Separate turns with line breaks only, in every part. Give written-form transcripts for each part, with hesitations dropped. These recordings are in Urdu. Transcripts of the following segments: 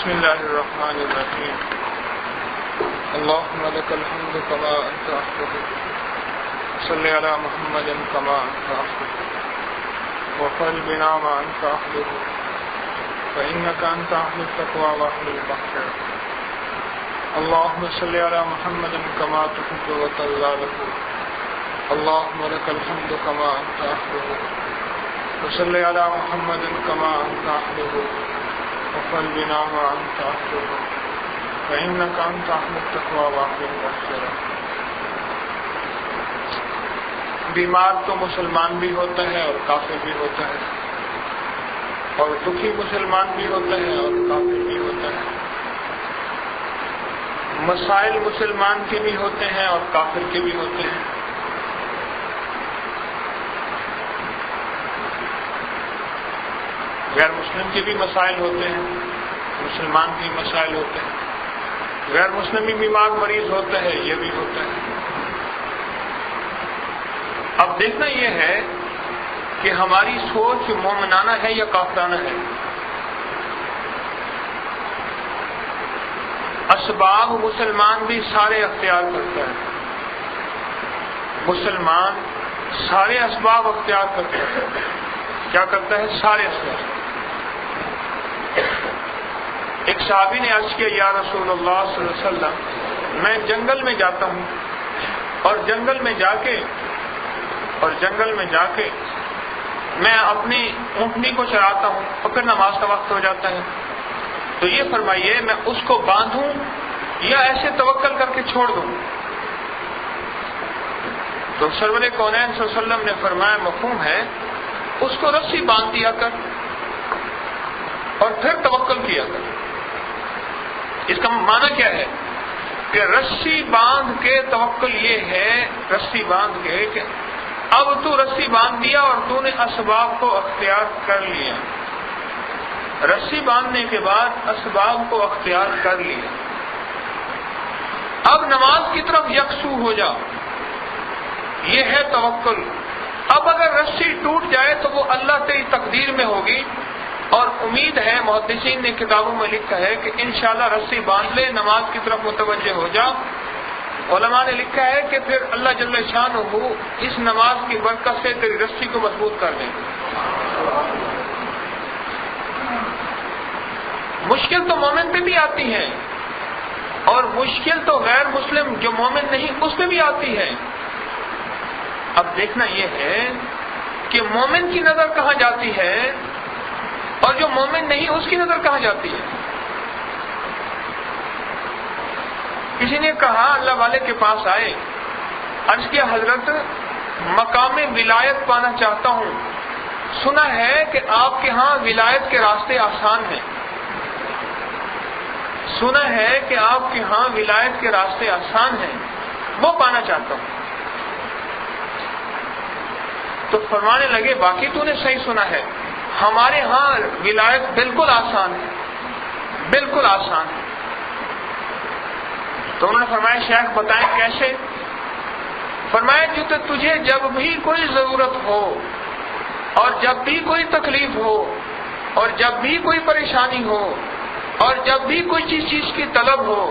بسم الله الرحمن الرحيم. اللهم لك الحمد كما أنت أحبه، صل على محمد كما أنت أحبه، وفعل بنا ما أنت أحبه، فإنك أنت أهل التقوى وأهل المغفرة. اللهم صل على محمد كما تحب وترضى له. اللهم لك الحمد كما أنت أحبه، وصل على محمد كما أنت أحبه، وفعل بنا ما أنت أحبه، فإنك أنت أهل التقوى وأهل المغفرة. بیمار تو مسلمان بھی ہوتا ہے اور کافر بھی ہوتا ہے، اور دکھی مسلمان بھی ہوتا ہے اور کافر بھی ہوتا ہے. مسائل مسلمان کے بھی ہوتے ہیں اور کافر کے بھی ہوتے ہیں. غیر مسلم کے بھی مسائل ہوتے ہیں، مسلمان کے مسائل ہوتے ہیں. غیر مسلم بھی بیمار مریض ہوتا ہے، یہ بھی ہوتا ہے. اب دیکھنا یہ ہے کہ ہماری سوچ مومنانہ ہے یا کافرانہ ہے. اسباب مسلمان بھی سارے اختیار کرتا ہے، مسلمان سارے اسباب اختیار کرتا ہے. کیا کرتا ہے؟ سارے اسباب. ایک صحابی نے عرض کیا، یا رسول اللہ صلی اللہ علیہ وسلم، میں جنگل میں جاتا ہوں اور جنگل میں جا کے میں اپنی اونٹنی کو چراتا ہوں اور پھر نماز کا وقت ہو جاتا ہے، تو یہ فرمائیے میں اس کو باندھوں یا ایسے توکل کر کے چھوڑ دوں؟ تو سرور کونین صلی اللہ علیہ وسلم نے فرمایا، مفہوم ہے اس کو رسی باندھ دیا کر اور پھر توکل کیا کر. اس کا معنی کیا ہے کہ رسی باندھ کے توکل یہ ہے، رسی باندھ کے کہ اب تو رسی باندھ دیا اور تو نے اسباب کو اختیار کر لیا. رسی باندھنے کے بعد اسباب کو اختیار کر لیا، اب نماز کی طرف یکسو ہو جا. یہ ہے توکل. اب اگر رسی ٹوٹ جائے تو وہ اللہ تیری تقدیر میں ہوگی، اور امید ہے، محدثین نے کتابوں میں لکھا ہے کہ انشاءاللہ رسی باندھ لے، نماز کی طرف متوجہ ہو جا. علماء نے لکھا ہے کہ پھر اللہ جل شانہ اس نماز کی برکت سے تیری رسی کو مضبوط کر دیں. مشکل تو مومن پہ بھی آتی ہے، اور مشکل تو غیر مسلم جو مومن نہیں اس پہ بھی آتی ہے. اب دیکھنا یہ ہے کہ مومن کی نظر کہاں جاتی ہے اور جو مومن نہیں اس کی نظر کہاں جاتی ہے. کسی نے کہا، اللہ والے کے پاس آئے، عرض کیا، حضرت مقام ولایت پانا چاہتا ہوں، سنا ہے کہ آپ کے ہاں ولایت کے راستے آسان ہیں. سنا ہے کہ آپ کے ہاں ولایت کے راستے آسان ہیں، وہ پانا چاہتا ہوں. تو فرمانے لگے، باقی تو نے صحیح سنا ہے، ہمارے ہاں ولایت بالکل آسان ہے، بالکل آسان ہے. تو انہوں نے فرمایا، شیخ بتائیں کیسے؟ فرمایا، جو تو تجھے جب بھی کوئی ضرورت ہو اور جب بھی کوئی تکلیف ہو اور جب بھی کوئی پریشانی ہو اور جب بھی کوئی چیز کی طلب ہو،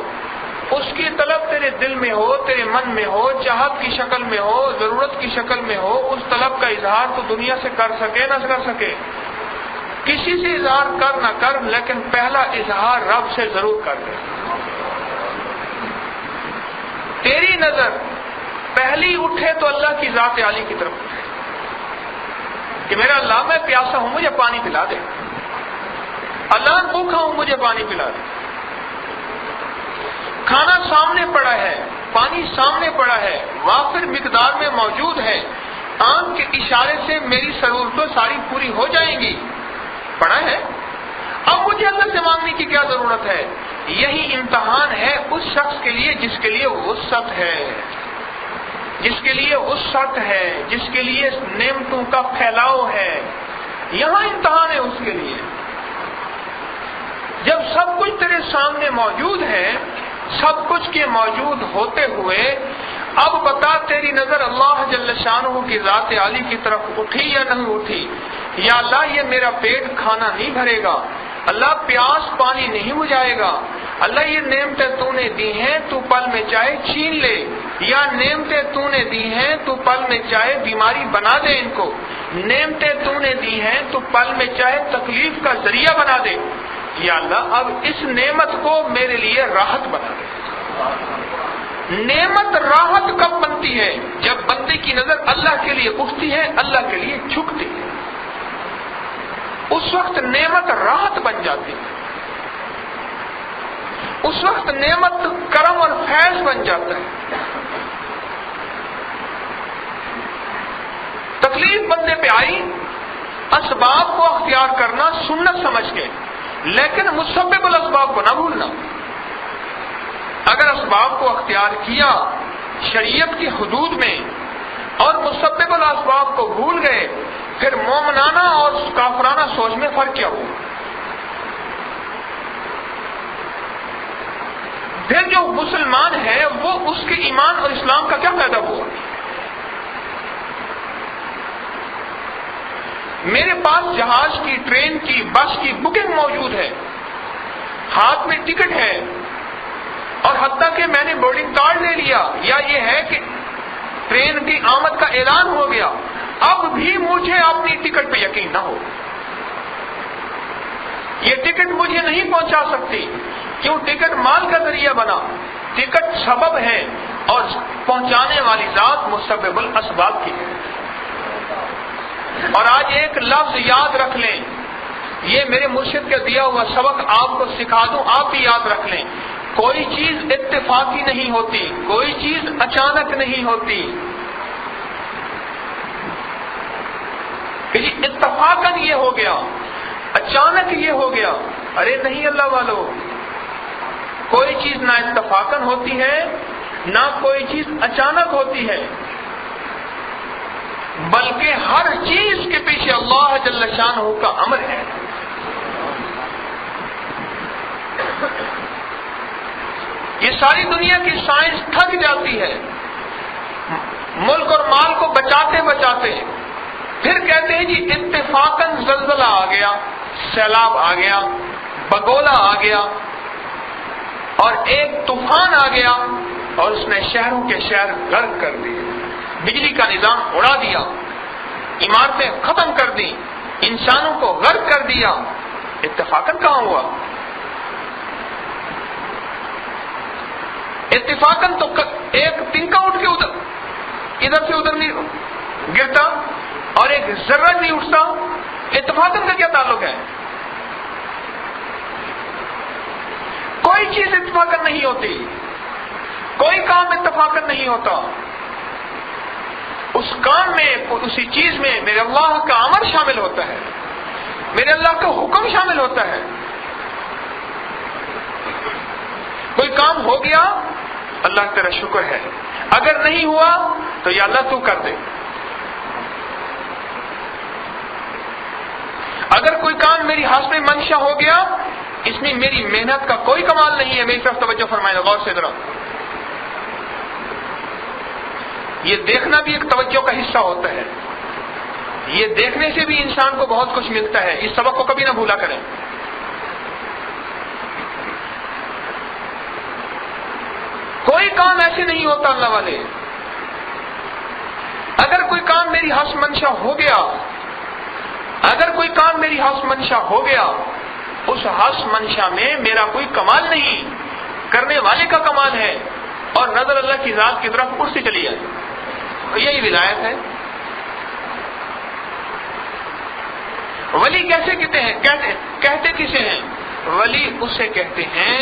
اس کی طلب تیرے دل میں ہو، تیرے من میں ہو، چاہت کی شکل میں ہو، ضرورت کی شکل میں ہو، اس طلب کا اظہار تو دنیا سے کر سکے نہ کر سکے، کسی سے اظہار کر نہ کر، لیکن پہلا اظہار رب سے ضرور کر دے. تیری نظر پہلی اٹھے تو اللہ کی ذات عالی کی طرف اٹھے کہ میرا اللہ، میں پیاسا ہوں، مجھے پانی پلا دے. اللہ، بھوکا ہوں، مجھے پانی پلا دے. کھانا سامنے پڑا ہے، پانی سامنے پڑا ہے، وافر مقدار میں موجود ہے، آنکھ کے اشارے سے میری ضرورتیں ساری پوری ہو جائیں گی، پڑا ہے. اب مجھے اللہ سے مانگنے کی کیا ضرورت ہے؟ یہی امتحان ہے اس شخص کے لیے جس کے لیے وسعت ہے، جس کے لیے وسعت ہے، جس کے لیے نعمتوں کا پھیلاؤ ہے. یہاں امتحان ہے اس کے لیے. جب سب کچھ تیرے سامنے موجود ہے، سب کچھ کے موجود ہوتے ہوئے اب بتا، تیری نظر اللہ جل شانہ کی ذات عالی کی طرف اٹھی یا نہیں اٹھی؟ یا اللہ، یہ میرا پیٹ کھانا نہیں بھرے گا، اللہ پیاس پانی نہیں بجھائے گا، اللہ یہ نعمتیں تو نے دی ہیں تو پل میں چاہے چھین لے، یا نعمتیں تو نے دی ہیں تو پل میں چاہے بیماری بنا دے ان کو، نعمتیں تو نے دی ہیں تو پل میں چاہے تکلیف کا ذریعہ بنا دے، یا اللہ اب اس نعمت کو میرے لیے راحت بنا دے۔ نعمت راحت کب بنتی ہے؟ جب بندے کی نظر اللہ کے لیے اٹھتی ہے، اللہ کے لیے جھکتی ہے، اس وقت نعمت راحت بن جاتی ہے، اس وقت نعمت کرم اور فیض بن جاتا ہے۔ تکلیف بندے پہ آئی، اسباب کو اختیار کرنا سنت سمجھ کے، لیکن مسبب الاسباب کو نہ بھولنا۔ اگر اسباب کو اختیار کیا شریعت کی حدود میں اور مسبب الاسباب کو بھول گئے، پھر مومنانہ اور کافرانہ سوچ میں فرق کیا ہوا؟ پھر جو مسلمان ہے وہ اس کے ایمان اور اسلام کا کیا فائدہ ہوا؟ میرے پاس جہاز کی، ٹرین کی، بس کی بکنگ موجود ہے، ہاتھ میں ٹکٹ ہے، اور حتیٰ کہ میں نے بورڈنگ کارڈ لے لیا، یا یہ ہے کہ ٹرین کی آمد کا اعلان ہو گیا، اب بھی مجھے اپنی ٹکٹ پہ یقین نہ ہو، یہ ٹکٹ مجھے نہیں پہنچا سکتی، کیوں؟ ٹکٹ مال کا ذریعہ بنا، ٹکٹ سبب ہے اور پہنچانے والی ذات مسبب الاسباب کی ہے۔ اور آج ایک لفظ یاد رکھ لیں، یہ میرے مرشد کا دیا ہوا سبق آپ کو سکھا دوں، آپ بھی یاد رکھ لیں، کوئی چیز اتفاقی نہیں ہوتی، کوئی چیز اچانک نہیں ہوتی کہ جی اتفاقاً یہ ہو گیا، اچانک یہ ہو گیا، ارے نہیں اللہ والو، کوئی چیز نہ اتفاقاً ہوتی ہے، نہ کوئی چیز اچانک ہوتی ہے، بلکہ ہر چیز کے پیچھے اللہ جل شانہ کا امر ہے۔ یہ ساری دنیا کی سائنس تھک جاتی ہے ملک اور مال کو بچاتے بچاتے، پھر کہتے ہیں جی اتفاقاً زلزلہ آ گیا، سیلاب آ گیا، بگولا آ گیا، اور ایک طوفان آ گیا اور اس نے شہروں کے شہر غرق کر دیے، بجلی کا نظام اڑا دیا، عمارتیں ختم کر دی، انسانوں کو غرق کر دیا۔ اتفاقاً کہاں ہوا؟ اتفاقاً تو ایک تنکا اٹھ کے ادھر سے ادھر نہیں گرتا اور ایک ذرہ نہیں اٹھتا، اتفاقاً کا کیا تعلق ہے؟ کوئی چیز اتفاقاً نہیں ہوتی، کوئی کام اتفاقاً نہیں ہوتا، اس کام میں، اسی چیز میں میرے اللہ کا امر شامل ہوتا ہے، میرے اللہ کا حکم شامل ہوتا ہے۔ کوئی کام ہو گیا، اللہ تیرا شکر ہے، اگر نہیں ہوا تو یا اللہ تو کر دے۔ اگر کوئی کام میری حسب منشا ہو گیا، اس میں میری محنت کا کوئی کمال نہیں ہے، میری طرف توجہ فرمائیں غور سے ذرا، یہ دیکھنا بھی ایک توجہ کا حصہ ہوتا ہے، یہ دیکھنے سے بھی انسان کو بہت کچھ ملتا ہے، اس سبق کو کبھی نہ بھولا کریں۔ کوئی کام ایسے نہیں ہوتا اللہ والے، اگر کوئی کام میری حسب منشا ہو گیا، اگر کوئی کام میری حسب منشا ہو گیا، اس حسب منشا میں میرا کوئی کمال نہیں، کرنے والے کا کمال ہے، اور نظر اللہ کی ذات کی طرف اٹھتی چلی جائے، یہی ولایت ہے۔ ولی کیسے کہتے ہیں؟ کہتے کسے ہیں؟ ولی اسے کہتے ہیں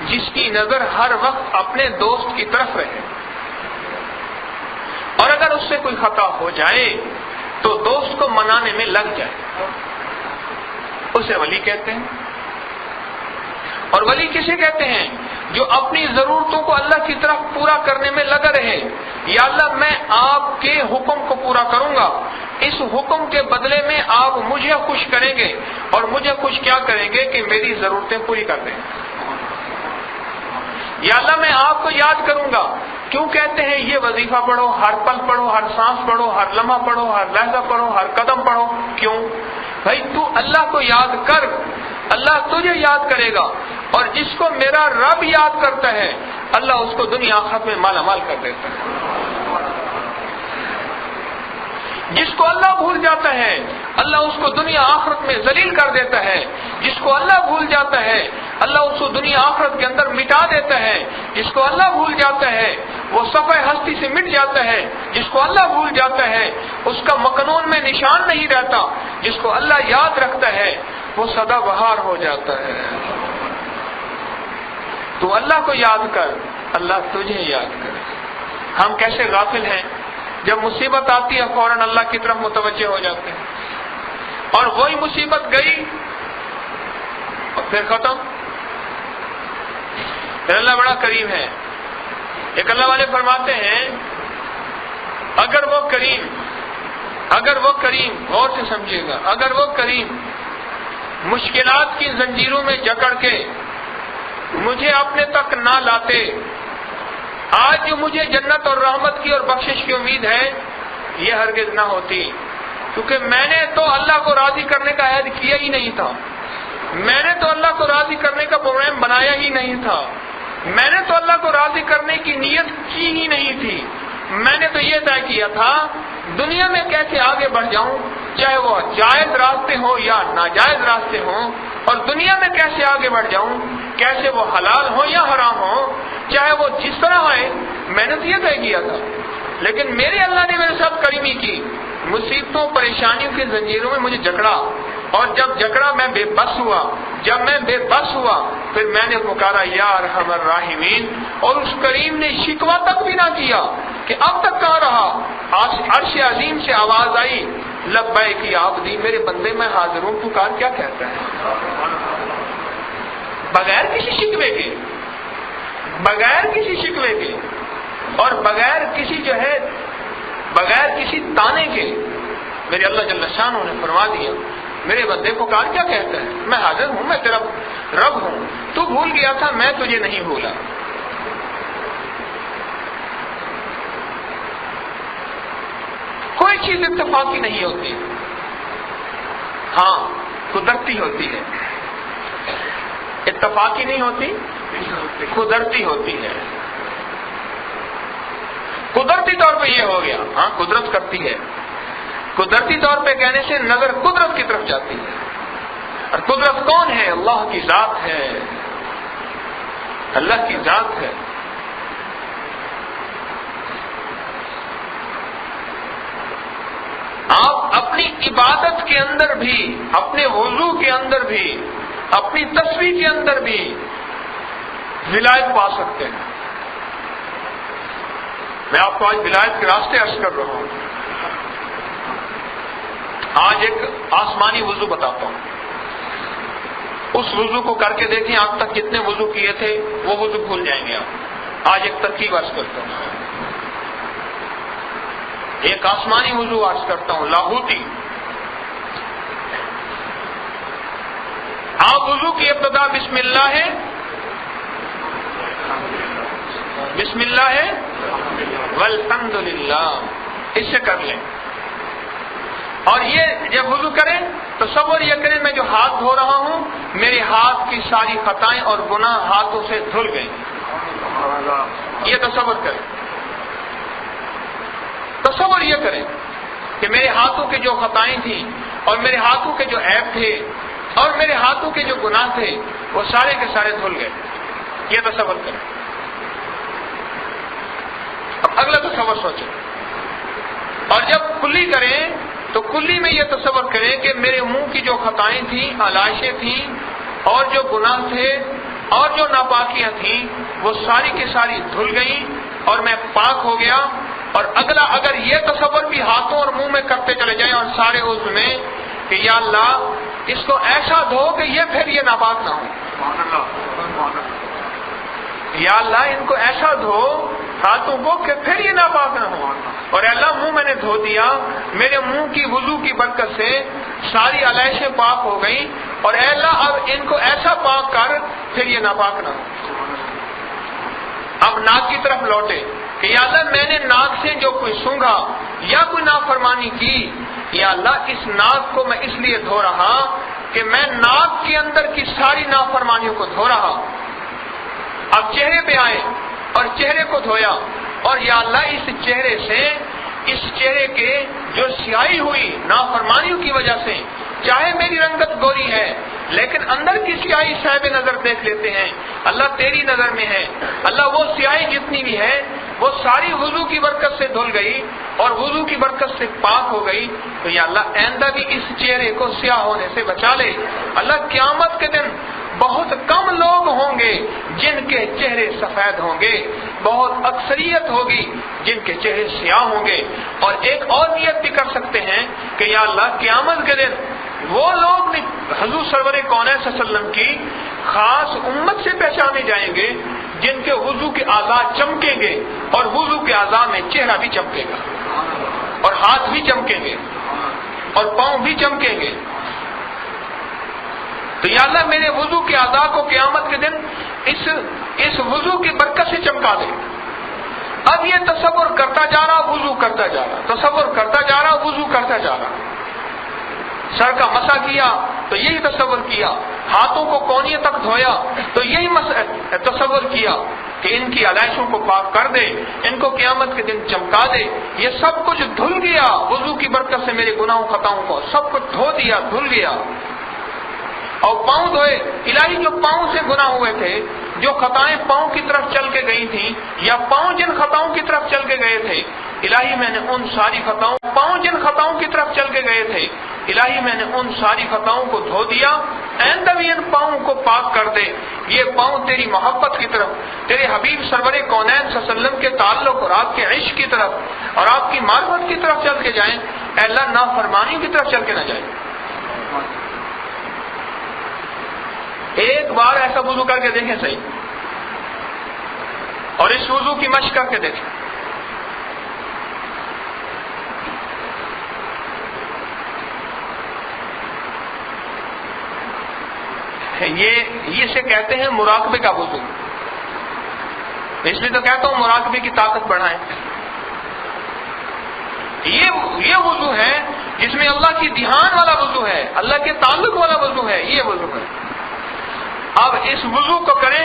جس کی نظر ہر وقت اپنے دوست کی طرف رہے، اور اگر اس سے کوئی خطا ہو جائے تو دوست کو منانے میں لگ جائے، اسے ولی کہتے ہیں۔ اور ولی کسے کہتے ہیں؟ جو اپنی ضرورتوں کو اللہ کی طرف پورا کرنے میں لگا رہے، یا اللہ میں آپ کے حکم کو پورا کروں گا، اس حکم کے بدلے میں آپ مجھے خوش کریں گے، اور مجھے خوش کیا کریں گے کہ میری ضرورتیں پوری کر دیں۔ یا اللہ میں آپ کو یاد کروں گا، کیوں کہتے ہیں یہ وظیفہ پڑھو، ہر پل پڑھو، ہر سانس پڑھو، ہر لمحہ پڑھو، ہر لحظہ پڑھو، ہر قدم پڑھو، کیوں؟ بھائی تو اللہ کو یاد کر،
اللہ تجھے یاد کرے گا، اور جس کو میرا رب یاد کرتا ہے اللہ اس کو دنیا آخرت میں مالا مال کر دیتا ہے۔ جس کو اللہ بھول جاتا ہے اللہ اس کو دنیا آخرت میں ذلیل کر دیتا ہے، جس کو اللہ بھول جاتا ہے اللہ اس کو دنیا آخرت کے اندر مٹا دیتا ہے، جس کو اللہ بھول جاتا ہے وہ صفحہ ہستی سے مٹ جاتا ہے، جس کو اللہ بھول جاتا ہے اس کا مکنون میں نشان نہیں رہتا، جس کو اللہ یاد رکھتا ہے وہ سدا بہار ہو جاتا ہے۔ تو اللہ کو یاد کر، اللہ تجھے یاد کرے۔ ہم کیسے غافل ہیں، جب مصیبت آتی ہے فوراً اللہ کی طرف متوجہ ہو جاتے ہیں، اور وہی مصیبت گئی اور پھر ختم۔ پھر اللہ بڑا کریم ہے۔ ایک اللہ والے فرماتے ہیں اگر وہ کریم غور سے سمجھے گا، اگر وہ کریم مشکلات کی زنجیروں میں جکڑ کے مجھے اپنے تک نہ لاتے، آج جو مجھے جنت اور رحمت کی اور بخشش کی امید ہے یہ ہرگز نہ ہوتی، کیونکہ میں نے تو اللہ کو راضی کرنے کا عہد کیا ہی نہیں تھا، میں نے تو اللہ کو راضی کرنے کا پروگرام بنایا ہی نہیں تھا، میں نے تو اللہ کو راضی کرنے کی نیت کی ہی نہیں تھی، میں نے تو یہ طے کیا تھا دنیا میں کیسے آگے بڑھ جاؤں، چاہے وہ جائز راستے ہوں یا ناجائز راستے ہوں، اور دنیا میں کیسے آگے بڑھ جاؤں، کیسے وہ حلال ہو یا حرام ہو، چاہے وہ جس طرح آئے، میں نے تو یہ طے کیا تھا۔ لیکن میرے اللہ نے میرے ساتھ کریمی کی، مصیبتوں پریشانیوں کی زنجیروں میں مجھے جکڑا، اور جب جکڑا میں بے بس ہوا، جب میں بے بس ہوا پھر میں نے پکارا یا ارحم الراحمین، اور اس کریم نے شکوہ تک بھی نہ کیا کہ اب تک کہاں رہا۔ عرش عظیم سے آواز آئی لبیک یا عبدی، میرے بندے میں حاضر ہوں، پکار کیا کہتا ہے، بغیر کسی شکوے کے، بغیر کسی شکوے کے، اور بغیر کسی تانے کے میرے اللہ جل شانہ نے فرما دیا میرے بندے پکار کیا کہتا ہے، میں حاضر ہوں، میں تیرا رب ہوں، تو بھول گیا تھا میں تجھے نہیں بھولا۔ کوئی چیز اتفاقی نہیں ہوتی، ہاں قدرتی ہوتی ہے، اتفاقی نہیں ہوتی، قدرتی ہوتی ہے۔ قدرتی طور پہ یہ ہو گیا، ہاں قدرت کرتی ہے، قدرتی طور پہ کہنے سے نظر قدرت کی طرف جاتی ہے، اور قدرت کون ہے؟ اللہ کی ذات ہے، اللہ کی ذات ہے۔ آپ اپنی عبادت کے اندر بھی، اپنے وضو کے اندر بھی، اپنی تسبیح کے اندر بھی ولایت پا سکتے ہیں۔ میں آپ کو آج ولایت کے راستے عرض کر رہا ہوں۔ آج ایک آسمانی وضو بتاتا ہوں، اس وضو کو کر کے دیکھیں آپ تک جتنے وضو کیے تھے وہ وضو بھول جائیں گے آپ۔ آج ایک ترکیب عرض کرتا ہوں، ایک آسمانی وضو عرض کرتا ہوں، لاہوتی۔ آپ وضو کی ابتدا بسم اللہ ہے، بسم اللہ ہے والحمد للہ، اس سے کر لیں۔ اور یہ جب وضو کریں تصور یہ کریں میں جو ہاتھ دھو رہا ہوں میرے ہاتھ کی ساری خطائیں اور گناہ ہاتھوں سے دھل گئے، یہ تصور کریں۔ تصور یہ کریں کہ میرے ہاتھوں کے جو خطائیں تھیں اور میرے ہاتھوں کے جو عیب تھے اور میرے ہاتھوں کے جو گناہ تھے وہ سارے کے سارے دھل گئے، یہ تصور کریں۔ اب اگلا تصور سوچیں، اور جب کلی کریں تو کلی میں یہ تصور کریں کہ میرے منہ کی جو خطائیں تھیں، علائشیں تھیں اور جو گناہ تھے اور جو ناپاکیاں تھیں وہ ساری کی ساری دھل گئیں اور میں پاک ہو گیا۔ اور اگلا اگر یہ تصور بھی ہاتھوں اور منہ میں کرتے چلے جائیں اور سارے عضو میں کہ یا اللہ اس کو ایسا دھو کہ یہ پھر یہ ناپاک نہ ہو، یا اللہ ان کو ایسا دھو ہاتھوں کو کہ پھر یہ ناپاک نہ ہو، اور اے اللہ منہ میں نے دھو دیا، میرے منہ کی وضو کی برکت سے ساری علائشیں پاک ہو گئیں، اور اے اللہ اب ان کو ایسا پاک کر پھر یہ ناپاک نہ ہو۔ اب ناک کی طرف لوٹے کہ یا اللہ میں نے ناک سے جو کوئی سونگھا یا کوئی نافرمانی کی، یا اللہ اس ناک کو میں اس لیے دھو رہا کہ میں ناک کے اندر کی ساری نافرمانیوں کو دھو رہا، اب چہرے پہ آئے اور چہرے کو دھویا، اور یا اللہ اس چہرے سے، اس چہرے کے جو سیاہی ہوئی نافرمانیوں کی وجہ سے، چاہے میری رنگت گوری ہے لیکن اندر کی سیاہی صاحب نظر دیکھ لیتے ہیں، اللہ تیری نظر میں ہے، اللہ وہ سیاہی جتنی بھی ہے وہ ساری وضو کی برکت سے دھل گئی اور وضو کی برکت سے پاک ہو گئی، تو یا اللہ آئندہ بھی اس چہرے کو سیاہ ہونے سے بچا لے۔ اللہ قیامت کے دن بہت کم لوگ ہوں گے جن کے چہرے سفید ہوں گے، بہت اکثریت ہوگی جن کے چہرے سیاہ ہوں گے۔ اور ایک اور نیت بھی کر سکتے ہیں کہ یا اللہ قیامت کے دن وہ لوگ حضور سرور کونین صلی اللہ علیہ وسلم کی خاص امت سے پہچانے جائیں گے جن کے وضو کے اعضاء چمکیں گے، اور وضو کے اعضاء میں چہرہ بھی چمکے گا، اور ہاتھ بھی چمکیں گے، اور پاؤں بھی چمکیں گے۔ تو یا اللہ میرے وضو کے اعضاء کو قیامت کے دن اس وضو کی برکت سے چمکا دے۔ اب یہ تصور کرتا جا رہا، وضو کرتا جا رہا، تصور کرتا جا رہا، وضو کرتا جا رہا، سر کا مسح کیا تو یہی تصور کیا، ہاتھوں کو کونیے تک دھویا تو یہی تصور کیا کہ ان کی علائشوں کو پاک کر دے، ان کو قیامت کے دن چمکا دے۔ یہ سب کچھ دھل گیا وضو کی برکت سے، میرے گناہوں خطاؤں کو سب کچھ دھو دیا، دھل گیا۔ اور پاؤں دھوئے، الہی جو پاؤں سے گناہ ہوئے تھے، جو خطائیں پاؤں کی طرف چل کے گئی تھیں، یا پاؤں جن خطاؤں کی طرف چل کے گئے تھے، الہی میں نے ان ساری خطاؤں، پاؤں جن خطاؤں کی طرف چل کے گئے تھے، الہی میں نے ان ساری خطاؤں کو دھو دیا، آئندہ بھی ان پاؤں کو پاک کر دے۔ یہ پاؤں تیری محبت کی طرف، تیرے حبیب سرور کونین صلی اللہ علیہ وسلم کے تعلق اور آپ کے عشق کی طرف اور آپ کی معرفت کی طرف چل کے جائیں، اے اللہ نافرمانی کی طرف چل کے نہ جائیں۔ ایک بار ایسا وضو کر کے دیکھیں صحیح، اور اس وضو کی مشق کر کے دیکھیں۔ یہ اسے کہتے ہیں مراقبے کا وضو، اس لیے تو کہتا ہوں مراقبے کی طاقت بڑھائیں۔ یہ وضو ہے جس میں اللہ کی دھیان والا وضو ہے، اللہ کے تعلق والا وضو ہے، یہ وضو ہے۔ اب اس وضو کو کریں،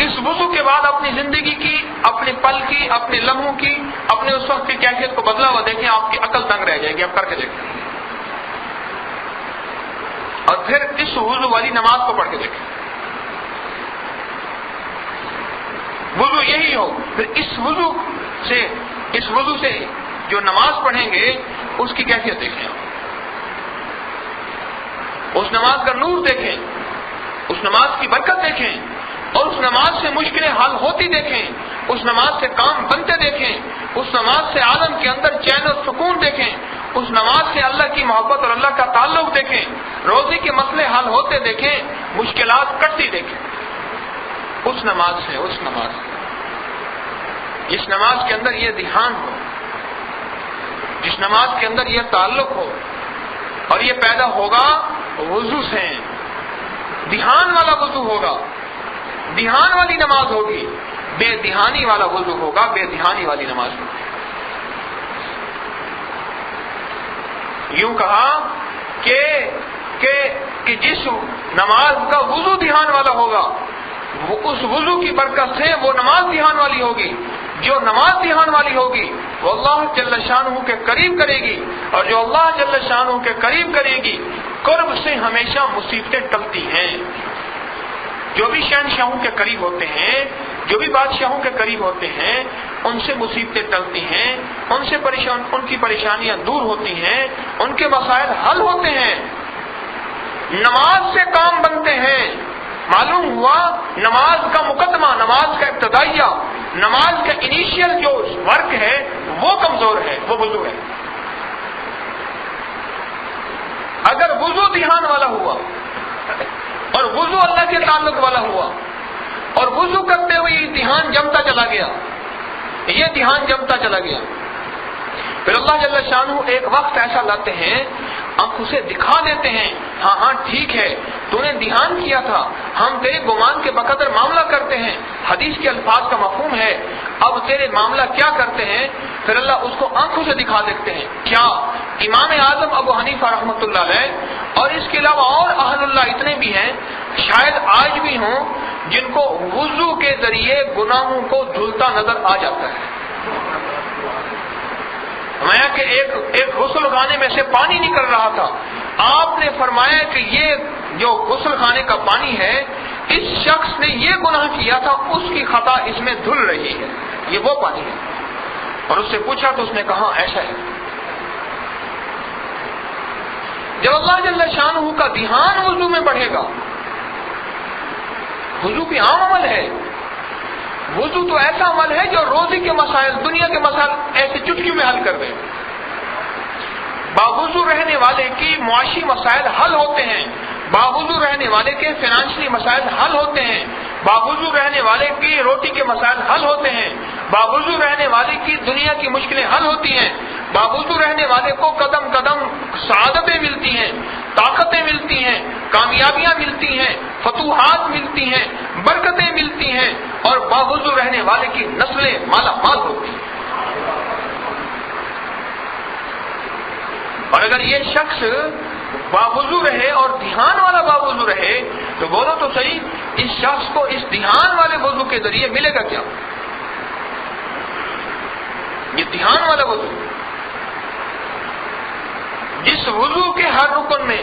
اس وضو کے بعد اپنی زندگی کی، اپنے پل کی، اپنے لمحوں کی، اپنے اس وقت کی کیفیت کو بدلا ہوا دیکھیں، آپ کی عقل دنگ رہ جائے گی۔ اب کر کے دیکھیں، اور پھر اس وضو والی نماز کو پڑھ کے دیکھیں۔ وضو یہی ہو، پھر اس وضو سے جو نماز پڑھیں گے اس کی کیفیت دیکھیں، اس نماز کا نور دیکھیں، اس نماز کی برکت دیکھیں، اور اس نماز سے مشکلیں حل ہوتی دیکھیں، اس نماز سے کام بنتے دیکھیں، اس نماز سے عالم کے اندر چین و سکون دیکھیں، اس نماز سے اللہ کی محبت اور اللہ کا تعلق دیکھیں، روزی کے مسئلے حل ہوتے دیکھیں، مشکلات کٹتی دیکھیں۔ اس نماز سے جس نماز کے اندر یہ دھیان ہو، جس نماز کے اندر یہ تعلق ہو، اور یہ پیدا ہوگا وضو سے، دھیان والا وضو ہوگا، دھیان والی نماز ہوگی، بے دھیانی والا وضو ہوگا، بے دھیانی والی نماز ہوگی۔ یوں کہا کہ جس نماز کا وضو دھیان والا ہوگا، وہ اس وضو کی برکت سے وہ نماز دھیان والی ہوگی، جو نماز دھیان والی ہوگی وہ اللہ جل شانہ کے قریب کرے گی، اور جو اللہ جل شانہ کے قریب کرے گی قرب سے ہمیشہ مصیبتیں ٹلتی ہیں۔ جو بھی شہنشاہوں کے قریب ہوتے ہیں، جو بھی بادشاہوں کے قریب ہوتے ہیں، ان سے مصیبتیں ٹلتی ہیں، ان کی پریشانیاں دور ہوتی ہیں، ان کے مسائل حل ہوتے ہیں، نماز سے کام بنتے ہیں۔ معلوم ہوا نماز کا مقدمہ، نماز کا ابتدائیہ، نماز کا انیشیل جو ورک ہے وہ کمزور ہے، وہ وضو ہے۔ اگر وضو دھیان والا ہوا اور وضو اللہ کے تعلق والا ہوا، اور وضو کرتے ہوئے یہ دھیان جمتا چلا گیا، یہ دھیان جمتا چلا گیا، پھر اللہ جل شانہ ایک وقت ایسا لاتے ہیں، ہم اسے دکھا دیتے ہیں، ہاں ٹھیک ہے تو نے دھیان کیا تھا، ہم تیرے گمان کے بقدر معاملہ کرتے ہیں، حدیث کے الفاظ کا مفہوم ہے، اب تیرے معاملہ کیا کرتے ہیں، پھر اللہ اس کو آنکھوں سے دکھا دیتے ہیں. کیا امام اعظم ابو حنیفہ رحمۃ اللہ علیہ اور اس کے علاوہ اور اہل اللہ اتنے بھی ہیں شاید آج بھی ہوں جن کو وضو کے ذریعے گناہوں کو دھلتا نظر آ جاتا ہے. میں کہ ایک غسل خانے میں سے پانی نکل رہا تھا, آپ نے فرمایا کہ یہ جو غسل خانے کا پانی ہے اس شخص نے یہ گناہ کیا تھا, اس کی خطا اس میں دھل رہی ہے, یہ وہ پانی ہے. اور اس سے پوچھا تو اس نے کہا ایسا ہے. جب اللہ جل شانہ کا دھیان وضو میں بڑھے گا, وضو بھی عام عمل ہے, وضو تو ایسا عمل ہے جو روزی کے مسائل, دنیا کے مسائل ایسے چٹکیوں میں حل کر دے. باوضو رہنے والے کی معاشی مسائل حل ہوتے ہیں, باوضو رہنے والے کے فائنانشلی مسائل حل ہوتے ہیں, باوضو رہنے والے کی روٹی کے مسائل حل ہوتے ہیں, باوضو رہنے والے کی دنیا کی مشکلیں حل ہوتی ہیں, باوضو رہنے والے کو قدم قدم سعادتیں ملتی ہیں, طاقتیں ملتی ہیں, کامیابیاں ملتی ہیں, فتوحات ملتی ہیں, برکتیں ملتی ہیں, اور باوضو رہنے والے کی نسلیں مالا مال ہوتی ہیں. اور اگر یہ شخص باوضو رہے اور دھیان والا باوضو رہے تو بولو تو صحیح, اس شخص کو اس دھیان والے وضو کے ذریعے ملے گا کیا؟ یہ دھیان والا وضو, جس وضو کے ہر رکن میں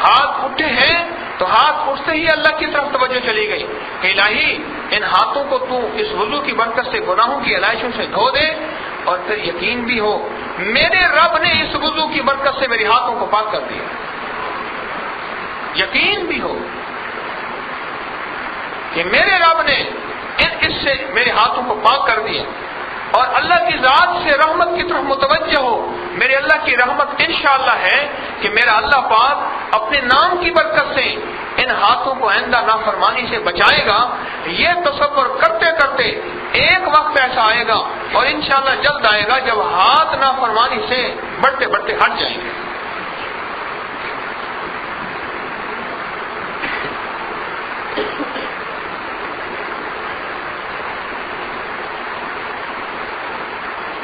ہاتھ اٹھے ہیں تو ہاتھ اٹھتے ہی اللہ کی طرف توجہ چلی گئی کہ الہی ان ہاتھوں کو تو اس وضو کی برکت سے گناہوں کی علائشوں سے دھو دے, اور پھر یقین بھی ہو میرے رب نے اس وضو کی برکت سے میرے ہاتھوں کو پاک کر دیا, یقین بھی ہو کہ میرے رب نے اس سے میرے ہاتھوں کو پاک کر دیا, اور اللہ کی ذات سے رحمت کی طرف متوجہ ہو. میرے اللہ کی رحمت انشاءاللہ ہے کہ میرا اللہ پاک اپنے نام کی برکت سے ان ہاتھوں کو آئندہ نافرمانی سے بچائے گا. یہ تصور کرتے کرتے ایک وقت ایسا آئے گا, اور انشاءاللہ جلد آئے گا, جب ہاتھ نافرمانی سے بڑھتے بڑھتے ہٹ جائیں گے.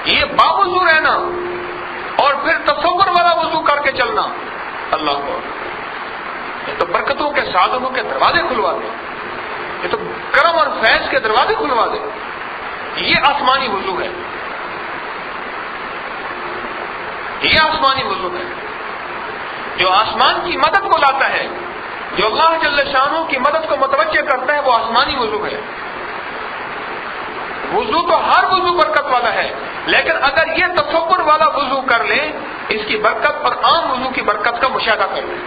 یہ باوضو رہنا اور پھر تصور والا وضو کر کے چلنا, اللہ کو یہ تو برکتوں کے سادھنوں کے دروازے کھلوا دے, یہ تو کرم اور فیض کے دروازے کھلوا دے. یہ آسمانی وضو ہے, یہ آسمانی وضو ہے جو آسمان کی مدد کو لاتا ہے, جو اللہ جل شانہ کی مدد کو متوجہ کرتا ہے, وہ آسمانی وضو ہے. وضو تو ہر وضو برکت والا ہے, لیکن اگر یہ تصور والا وضو کر لیں اس کی برکت اور عام وضو کی برکت کا مشاہدہ کر لیں.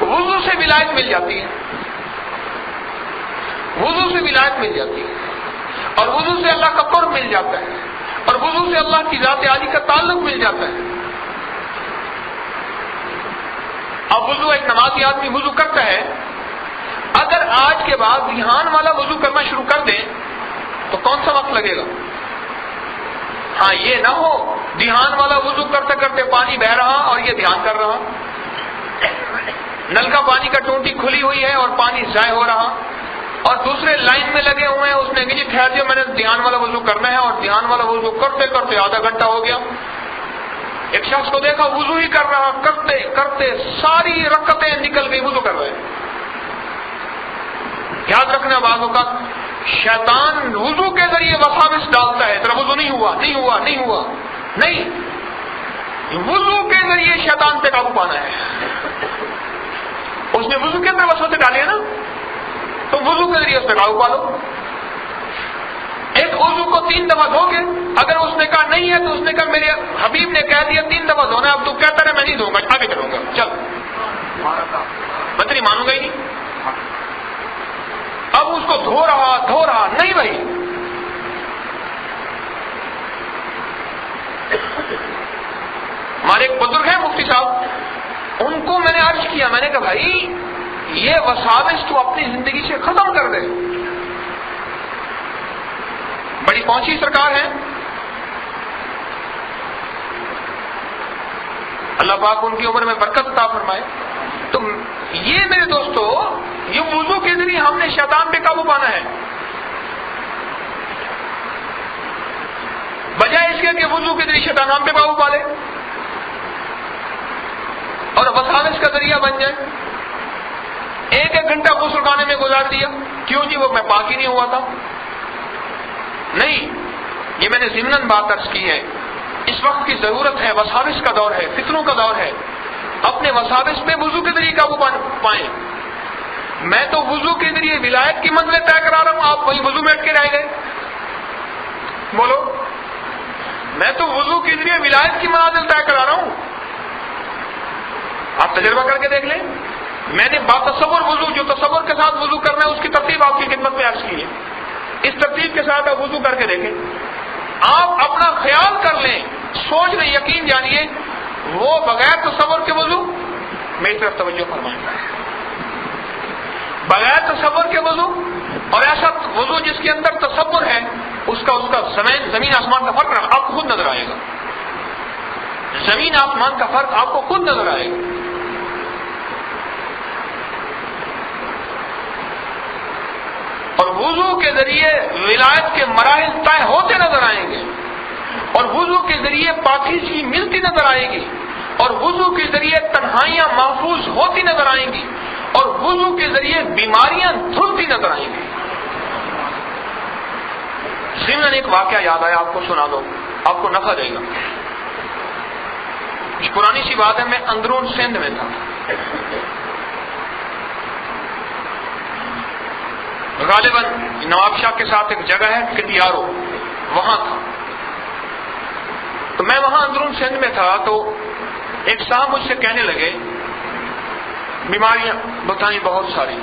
وضو سے ولایت مل جاتی ہے, وضو سے ولایت مل جاتی ہے, اور وضو سے اللہ کا قرب مل جاتا ہے, اور وضو سے اللہ کی ذات عالی کا تعلق مل جاتا ہے. اب وضو ایک نمازی آدمی وضو کرتا ہے, اگر آج کے بعد دھیان والا وضو کرنا شروع کر دیں تو کون سا وقت لگے گا؟ ہاں یہ نہ ہو دھیان والا وضو کرتے کرتے پانی بہ رہا اور یہ دھیان کر رہا, نل کا پانی کا ٹونٹی کھلی ہوئی ہے اور پانی ضائع ہو رہا, اور دوسرے لائن میں لگے ہوئے ہیں, اس نے کہ جی ٹھہر جائے میں نے دھیان والا وضو کرنا ہے, اور دھیان والا وضو کرتے کرتے آدھا گھنٹہ ہو گیا. ایک شخص کو دیکھا وضو ہی کر رہا, کرتے کرتے ساری رکعتیں نکل گئی, وضو کر رہے. یاد رکھنا بعضوں کا شیطان وضو کے ذریعے وساوس ڈالتا ہے, تیرا وضو نہیں ہوا نہیں ہوا نہیں ہوا, نہیں, وضو کے ذریعے شیطان پہ قابو پانا ہے. اس نے وضو کے اندر وسوسے ڈالے ہیں نا, تو وضو کے ذریعے اس پہ قابو پا لو. ایک وضو کو 3 دفعہ دھو گے, اگر اس نے کہا نہیں ہے تو اس نے کہا میرے حبیب نے کہہ دیا 3 دفعہ دھونا ہے, اب تو کہتا ہے میں نہیں دھوں گا, آگے کروں گا, چل میں تیری مانوں گا ہی نہیں. اب اس کو دھو رہا نہیں بھائی, ہمارے ایک بزرگ ہیں مفتی صاحب, ان کو میں نے عرض کیا, میں نے کہا بھائی یہ وساوس تو اپنی زندگی سے ختم کر دے. بڑی پہنچی سرکار ہے, اللہ پاک ان کی عمر میں برکت عطا فرمائے. تو یہ میرے دوستو, یہ وضو کے ذریعے ہم نے شیطان پہ قابو پانا ہے. بجائے اس کے کہ وضو کے ذریعے شیطان ہم پہ قابو پا لے اور وساوس کا ذریعہ بن جائے. ایک گھنٹہ غسل خانے میں گزار دیا, کیوں جی وہ میں پاک ہی نہیں ہوا تھا. نہیں, یہ میں نے ضمناً بات عرض کی ہے. اس وقت کی ضرورت ہے, وساوس کا دور ہے, فتنوں کا دور ہے. اپنے وساوس پہ وضو کے ذریعے قابو پائیں. میں تو وضو کے ذریعے ولایت کی منزلیں طے کرا رہا ہوں, آپ وہی وضو میں اٹکے رہ گئے. بولو, میں تو وضو کے ذریعے ولایت کی منازل طے کرا رہا ہوں. آپ تجربہ کر کے دیکھ لیں. میں نے باتصور وضو, جو تصور کے ساتھ وضو کرنا ہے اس کی ترتیب آپ کی خدمت میں عرض کی ہے. اس ترتیب کے ساتھ آپ وضو کر کے دیکھیں. آپ اپنا خیال کر لیں, سوچ لیں, یقین جانیے وہ بغیر تصور کے وضو, میری طرف توجہ فرمائیں, بغیر تصور کے وضو اور ایسا وضو جس کے اندر تصور ہے, اس کا زمین آسمان کا فرق آپ کو خود نظر آئے گا. زمین آسمان کا فرق آپ کو خود نظر آئے گا. اور وضو کے ذریعے ولایت کے مراحل طے ہوتے نظر آئیں گے, اور وضو کے ذریعے پاکیزگی ملتی نظر آئے گی, اور وضو کے ذریعے تنہائیاں محفوظ ہوتی نظر آئیں گی, اور وضو کے ذریعے بیماریاں دھلتی نظر آئیں گی. ضمن ایک واقعہ یاد آیا, آپ کو سنا دو, آپ کو نفع دے گا. پرانی سی بات ہے, میں اندرون سندھ میں تھا, غالباً نواب شاہ کے ساتھ ایک جگہ ہے کندیارو, وہاں تھا. تو میں وہاں اندرون سندھ میں تھا, تو ایک صاحب مجھ سے کہنے لگے بیماریاں بتائیں, بہت ساری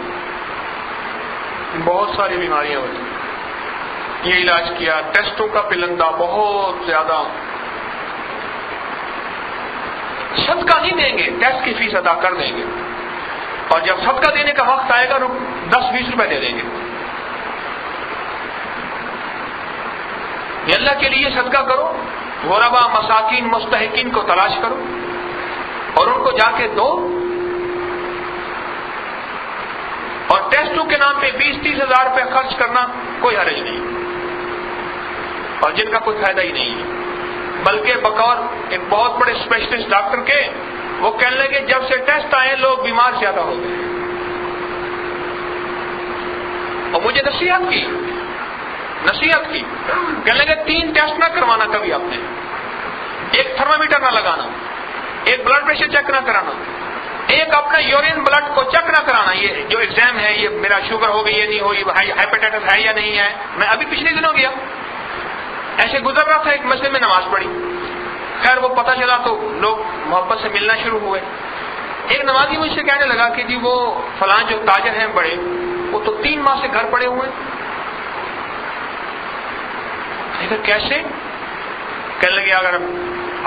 بیماریاں بتائیں, یہ علاج کیا, ٹیسٹوں کا پلندہ بہت زیادہ, صدقہ نہیں دیں گے, ٹیسٹ کی فیس ادا کر دیں گے, اور جب صدقہ دینے کا وقت آئے گا 10-20 روپے دے دیں گے. یہ اللہ کے لیے صدقہ کرو, غربا, مساکین, مستحقین کو تلاش کرو اور ان کو جا کے دو, اور ٹیسٹوں کے نام پہ 20-30 ہزار روپے خرچ کرنا کوئی حرج نہیں, اور جن کا کوئی فائدہ ہی نہیں ہے. بلکہ بقور ایک بہت بڑے اسپیشلسٹ ڈاکٹر کے, وہ کہنے لگے جب سے ٹیسٹ آئے لوگ بیمار زیادہ ہو گئے. اور مجھے نصیحت کی, کہنے لگے 3 ٹیسٹ نہ کروانا کبھی آپ نے, ایک تھرمامیٹر نہ لگانا, ایک بلڈ پریشر چیک نہ کرانا, ایک اپنا یورین بلڈ کو چیک نہ کرانا, یہ جو ایگزام ہے, یہ میرا شوگر ہو گئی, یہ نہیں ہوئی, ہیپیٹائٹس ہے یا نہیں ہے. میں ابھی پچھلے دنوں گیا, ایسے گزر رہا تھا, ایک مسجد میں نماز پڑھی, خیر وہ پتہ چلا تو لوگ محبت سے ملنا شروع ہوئے. ایک نمازی مجھ سے کہنے لگا کہ جی وہ فلاں جو تاجر ہیں بڑے, وہ تو 3 ماہ سے گھر پڑے ہوئے. کیسے؟ کہنے لگے اگر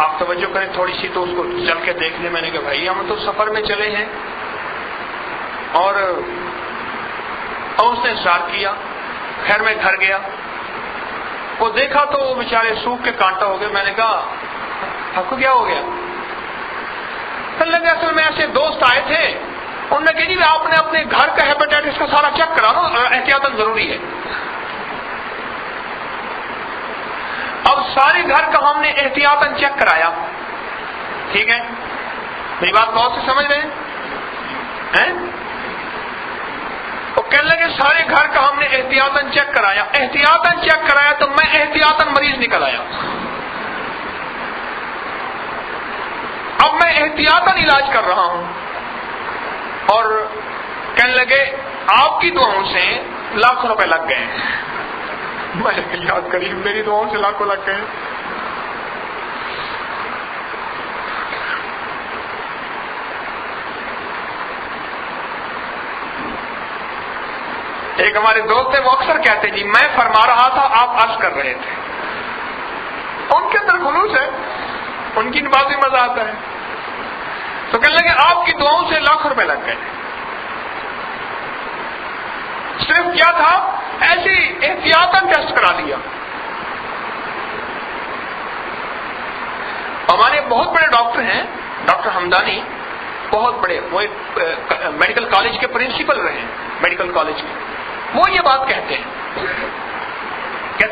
آپ توجہ کریں تھوڑی سی تو اس کو چل کے دیکھ لیں. میں نے کہا بھائی ہم تو سفر میں چلے ہیں, اور اس نے اصرار کیا. خیر میں گھر گیا, وہ دیکھا تو وہ بیچارے سوکھ کے کانٹا ہو گئے. میں نے کہا آپ کو کیا ہو گیا؟ کہنے لگے اصل میں ایسے دوست آئے تھے, انہوں نے کہا جی آپ نے اپنے گھر کا ہیپیٹائٹس کا سارا چیک کرا لو, احتیاطاً ضروری ہے. اب سارے گھر کا ہم نے احتیاطاً چیک کرایا, ٹھیک ہے, میری بات بہت سے سمجھ رہے ہیں؟ وہ کہنے لگے سارے گھر کا ہم نے احتیاطاً چیک کرایا, تو میں احتیاطاً مریض نکل آیا. اب میں احتیاطاً علاج کر رہا ہوں, اور کہنے لگے آپ کی دعاؤں سے لاکھوں روپے لگ گئے. میں یاد کری میری دعاؤں سے لاکھوں لگ گئے. ایک ہمارے دوست تھے, وہ اکثر کہتے جی میں فرما رہا تھا آپ عرض کر رہے تھے. ان کے اندر خلوص ہے, ان کی بات میں مزہ آتا ہے. تو کہنے لگے آپ کی دعاؤں سے لاکھ روپے لگ گئے. صرف کیا تھا, ایسے احتیاطاً ٹیسٹ کرا دیا. ہمارے بہت بڑے ڈاکٹر ہیں, ڈاکٹر حمدانی, بہت بڑے, وہ ایک میڈیکل کالج کے پرنسپل رہے ہیں, میڈیکل کالج کے. وہ یہ بات کہتے ہیں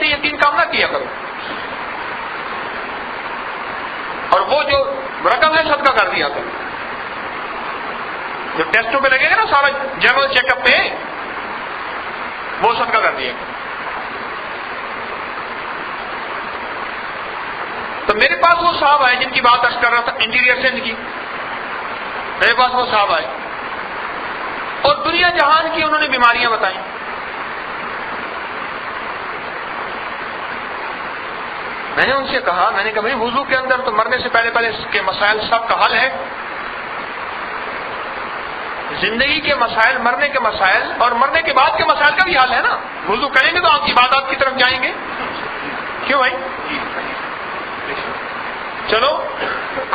یقین کام نہ کیا کرو. اور وہ جو رقم ہے صدقہ کر دیا کر. جو ٹیسٹوں پہ لگے گا نا سارا جنرل چیک اپ پہ، وہ صدقہ کر دیا کر. تو میرے پاس وہ صاحب آئے جن کی بات عرض کر رہا تھا، انٹیریئر سے ان کی، میرے پاس وہ صاحب آئے اور دنیا جہان کی انہوں نے بیماریاں بتائیں. میں نے ان سے کہا، میں نے کہا بھائی وضو کے اندر تو مرنے سے پہلے پہلے اس کے مسائل سب کا حل ہے. زندگی کے مسائل، مرنے کے مسائل اور مرنے کے بعد کے مسائل کا بھی حل ہے نا. وضو کریں گے تو آپ عبادات کی طرف جائیں گے. کیوں بھائی؟ چلو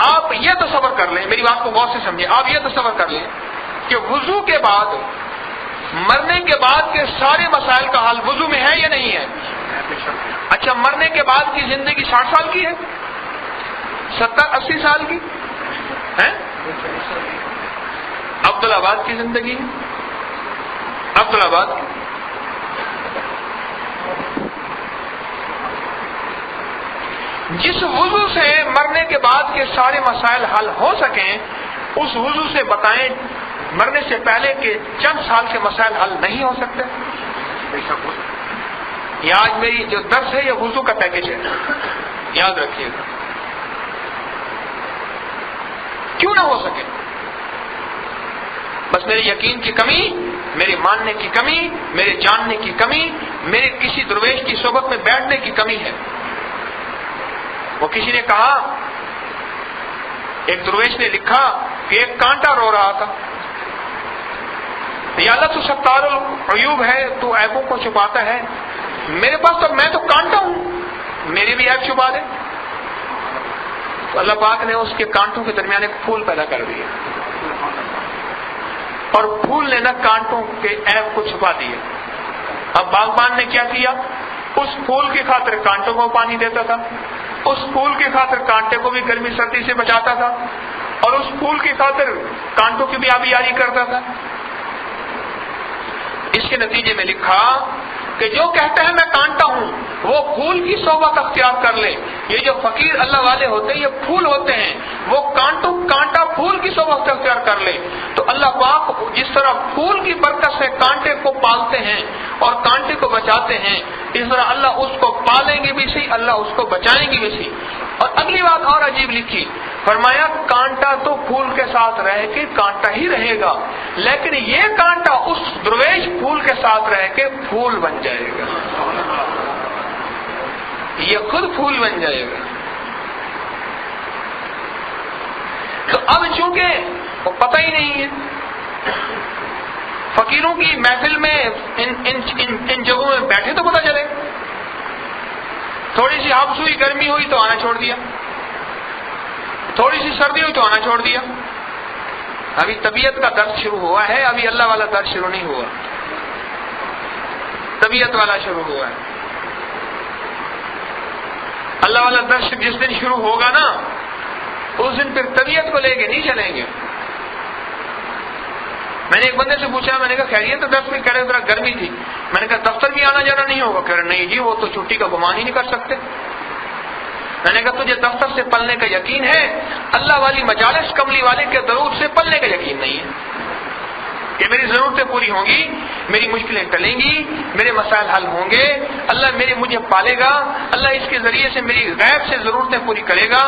آپ یہ تصور کر لیں، میری بات کو غور سے سمجھیں، آپ یہ تصور کر لیں کہ وضو کے بعد مرنے کے بعد کے سارے مسائل کا حل وضو میں ہے یا نہیں ہے؟ اچھا، مرنے کے بعد کی زندگی 60 سال کی ہے، 70-80 سال کی ہے؟ عبدالآباد کی زندگی، عبدالآباد کی. جس وضو سے مرنے کے بعد کے سارے مسائل حل ہو سکیں، اس وضو سے بتائیں مرنے سے پہلے کے چند سال کے مسائل حل نہیں ہو سکتے. یہ آج میری جو درس ہے یہ وضو کا پیکج ہے، یاد رکھیے گا. کیوں نہ ہو سکے؟ بس میرے یقین کی کمی، میرے ماننے کی کمی، میرے جاننے کی کمی، میرے کسی درویش کی صحبت میں بیٹھنے کی کمی ہے. وہ کسی نے کہا، ایک درویش نے لکھا کہ ایک کانٹا رو رہا تھا، یا اللہ تو ستار العیوب ہے، تو عیبوں کو چھپاتا ہے. میرے پاس تو، میں تو کانٹا ہوں، میرے بھی عیب چھپا دے. تو اللہ پاک نے اس کے کانٹوں کے درمیان ایک پھول پیدا کر دیا، اور پھول نے نہ کانٹوں کے عیب کو چھپا دیا. اب باغبان نے کیا کیا؟ اس پھول کی خاطر کانٹوں کو پانی دیتا تھا، اس پھول کی خاطر کانٹے کو بھی گرمی سردی سے بچاتا تھا، اور اس پھول کی خاطر کانٹوں کی بھی آبیاری کرتا تھا. اس کے نتیجے میں لکھا کہ جو کہتا ہے میں کانٹا ہوں وہ پھول کی صحبت اختیار کر لے. یہ جو فقیر اللہ والے ہوتے ہیں یہ پھول ہوتے ہیں، وہ کانٹا پھول کی صحبت اختیار کر لے. تو اللہ پاک جس طرح پھول کی برکت سے کانٹے کو پالتے ہیں اور کانٹے کو بچاتے ہیں، اس طرح اللہ اس کو پالیں گے بھی صحیح، اللہ اس کو بچائیں گے بھی صحیح. اور اگلی بات اور عجیب لکھی، فرمایا کانٹا تو پھول کے ساتھ رہ کے کانٹا ہی رہے گا، لیکن یہ کانٹا اس درویش پھول کے ساتھ رہ کے پھول بن جائے گا، یہ خود پھول بن جائے گا. تو اب چونکہ وہ پتہ ہی نہیں ہے، فقیروں کی محفل میں ان جگہوں میں بیٹھے تو پتہ چلے. تھوڑی سی ہابس ہوئی، گرمی ہوئی تو آنا چھوڑ دیا، تھوڑی سی سردی ہوئی تو آنا چھوڑ دیا. ابھی طبیعت کا درد شروع ہوا ہے، ابھی اللہ والا درد شروع نہیں ہوا، طبیعت والا شروع ہوا ہے. اللہ والا درد جس دن شروع ہوگا نا، اس دن پھر طبیعت کو لے کے نہیں چلیں گے. میں نے ایک بندے سے پوچھا، میں نے کہا خیریت؟ دفتر میں کہہ رہے ذرا گرمی تھی. میں نے کہا دفتر بھی آنا جانا نہیں ہوگا؟ کہہ رہے نہیں جی وہ تو چھٹی کا گمان ہی نہیں کر سکتے. میں نے کہا تجھے دفتر سے پلنے کا یقین ہے، اللہ والی مجالس کملی والے کے درود سے پلنے کا یقین نہیں ہے کہ میری ضرورتیں پوری ہوں گی، میری مشکلیں ٹلیں گی، میرے مسائل حل ہوں گے، اللہ مجھے پالے گا، اللہ اس کے ذریعے سے میری غیب سے ضرورتیں پوری کرے گا،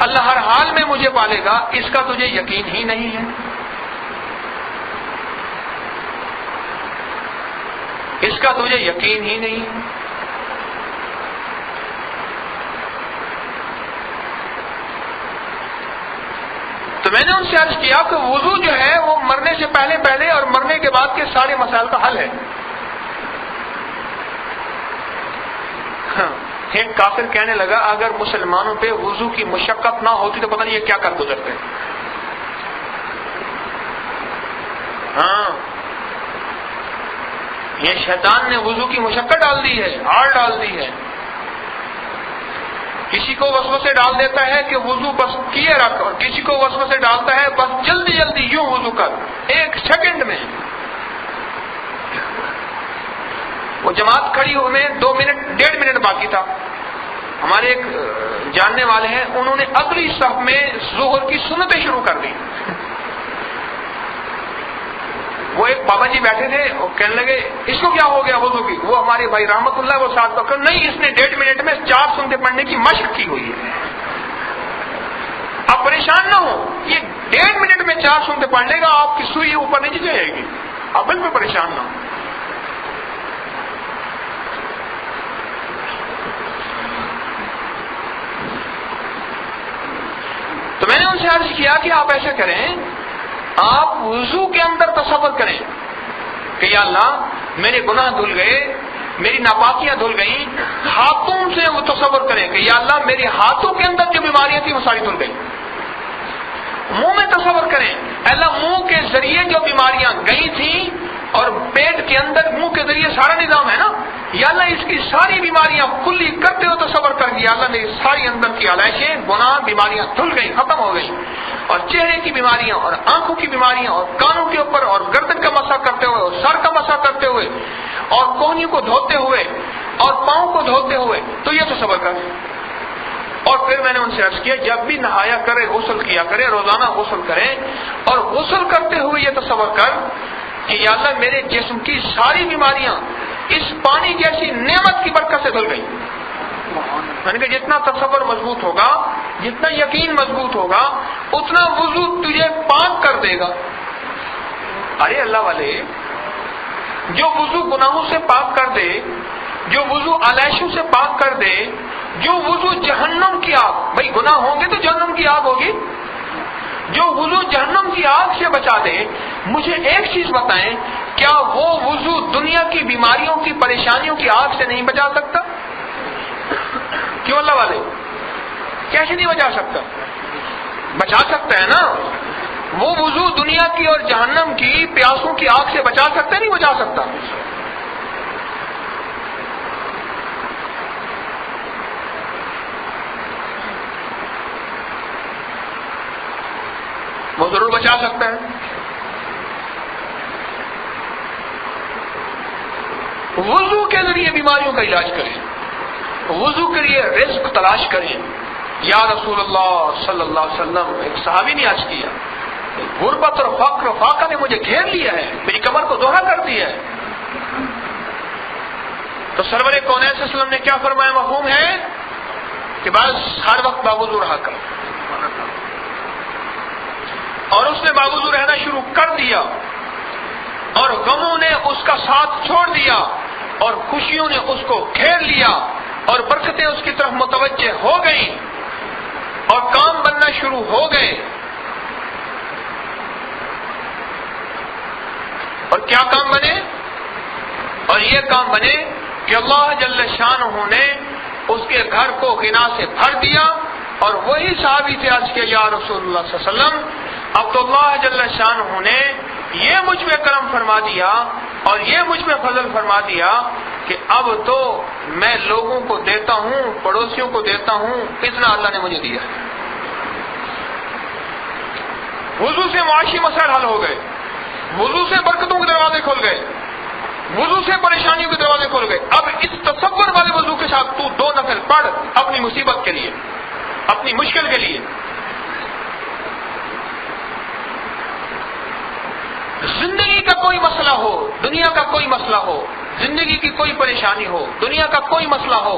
اللہ ہر حال میں مجھے پالے گا. اس کا تجھے یقین ہی نہیں ہے، اس کا تجھے یقین ہی نہیں ہے. تو میں نے ان سے عرض کیا کہ وضو جو ہے وہ مرنے سے پہلے پہلے اور مرنے کے بعد کے سارے مسائل کا حل ہے. ایک کافر کہنے لگا اگر مسلمانوں پہ وضو کی مشقت نہ ہوتی تو پتہ نہیں یہ کیا کر گزرتے. ہاں، یہ شیطان نے وضو کی مشقت ڈال دی ہے، آڑ ڈال دی ہے. کسی کو وسوسے ڈال دیتا ہے کہ وضو بس کیے رکھ، اور کسی کو وسوسے ڈالتا ہے بس جلدی جلدی یوں وضو کر، ایک سیکنڈ میں. وہ جماعت کھڑی ہوئے 2 منٹ 1.5 منٹ باقی تھا. ہمارے ایک جاننے والے ہیں انہوں نے اگلی صف میں ظہر کی سنتیں شروع کر دی. وہ ایک بابا جی بیٹھے تھے، وہ کہنے لگے اس کو کیا ہو گیا وضو کی؟ وہ ہمارے بھائی رحمت اللہ وہ ساتھ پکڑ، نہیں اس نے 1.5 منٹ میں 4 سنتیں پڑھنے کی مشق کی ہوئی ہے. آپ پریشان نہ ہو، یہ 1.5 منٹ میں 4 سنتیں پڑھ لے گا، آپ کی سوئی اوپر نہیں جائے گی، آپ بالکل پریشان نہ ہو. تو میں نے ان سے عرض کیا کہ آپ ایسا کریں، آپ وضو کے اندر تصور کریں کہ یا اللہ میرے گناہ دھل گئے، میری ناپاکیاں دھل گئیں. ہاتھوں سے وہ تصور کریں کہ یا اللہ میرے ہاتھوں کے اندر جو بیماریاں تھیں وہ ساری دھل گئی. منہ میں تصور کریں اللہ منہ کے ذریعے جو بیماریاں گئی تھیں، اور پیٹ کے اندر منہ کے ذریعے سارا نظام ہے نا، یا اللہ اس کی ساری بیماریاں کلی کرتے ہو تصور کر دیا اللہ میری ساری اندر کی علائشیں گناہ بیماریاں دھل گئی، ختم ہو گئی. اور چہرے کی بیماریاں اور آنکھوں کی بیماریاں اور کانوں کے اوپر اور گردن کا مسح کرتے ہوئے اور سر کا مسح کرتے ہوئے اور کوہنیوں کو دھوتے ہوئے اور پاؤں کو دھوتے ہوئے، تو یہ تصور کر. اور پھر میں نے ان سے عرض کیا جب بھی نہایا کرے غسل کیا کرے، روزانہ غسل کرے، اور غسل کرتے ہوئے یہ تصور کر کہ یا اللہ میرے جسم کی ساری بیماریاں اس پانی جیسی نعمت کی برکت سے دھل گئی. میں نے کہا جتنا تصور مضبوط ہوگا، جتنا یقین مضبوط ہوگا، اتنا وضو تجھے پاک کر دے گا. ارے اللہ والے، جو وضو گناہوں سے پاک کر دے، جو وضو علائشوں سے پاک کر دے، جو وضو جہنم کی آگ، بھائی گناہ ہوں گے تو جہنم کی آگ ہوگی، جو وضو جہنم کی آگ سے بچا دے، مجھے ایک چیز بتائیں، کیا وہ وضو دنیا کی بیماریوں کی پریشانیوں کی آگ سے نہیں بچا سکتا؟ کیوں اللہ والے، کیسے نہیں بچا سکتا؟ بچا سکتا ہے نا. وہ وضو دنیا کی اور جہنم کی پیاسوں کی آگ سے بچا سکتا ہے؟ نہیں بچا سکتا. وہ ضرور بچا سکتا ہے. وضو کے ذریعے بیماریوں کا علاج کریں، وضو کے لیے رزق تلاش کریں. یا رسول اللہ صلی اللہ علیہ وسلم، ایک صحابی نے عرض کیا غربت اور فقر و فاقہ نے مجھے گھیر لیا ہے، میری کمر کو دوہرا کر دیا ہے. تو سرور کونین صلی اللہ علیہ وسلم نے کیا فرمایا؟ مفہوم ہے کہ بس ہر وقت باوضو رہا کر. اور اس نے باوضو رہنا شروع کر دیا، اور غموں نے اس کا ساتھ چھوڑ دیا، اور خوشیوں نے اس کو گھیر لیا، اور برکتیں اس کی طرف متوجہ ہو گئیں، اور کام بننا شروع ہو گئے. اور کیا کام بنے؟ اور یہ کام بنے کہ اللہ جل شانہ نے اس کے گھر کو غنا سے بھر دیا. اور وہی صحابی تھے آج کے یا رسول اللہ صلی اللہ علیہ وسلم، اب تو اللہ جل شانہ نے یہ مجھ پہ کرم فرما دیا اور یہ مجھ پہ فضل فرما دیا کہ اب تو میں لوگوں کو دیتا ہوں، پڑوسیوں کو دیتا ہوں، اتنا اللہ نے مجھے دیا. وضو سے معاشی مسائل حل ہو گئے، وضو سے برکتوں کے دروازے کھل گئے، وضو سے پریشانیوں کے دروازے کھل گئے. اب اس تصور والے وضو کے ساتھ تو 2 نفل پڑھ اپنی مصیبت کے لیے، اپنی مشکل کے لیے. زندگی کا کوئی مسئلہ ہو، دنیا کا کوئی مسئلہ ہو، زندگی کی کوئی پریشانی ہو، دنیا کا کوئی مسئلہ ہو،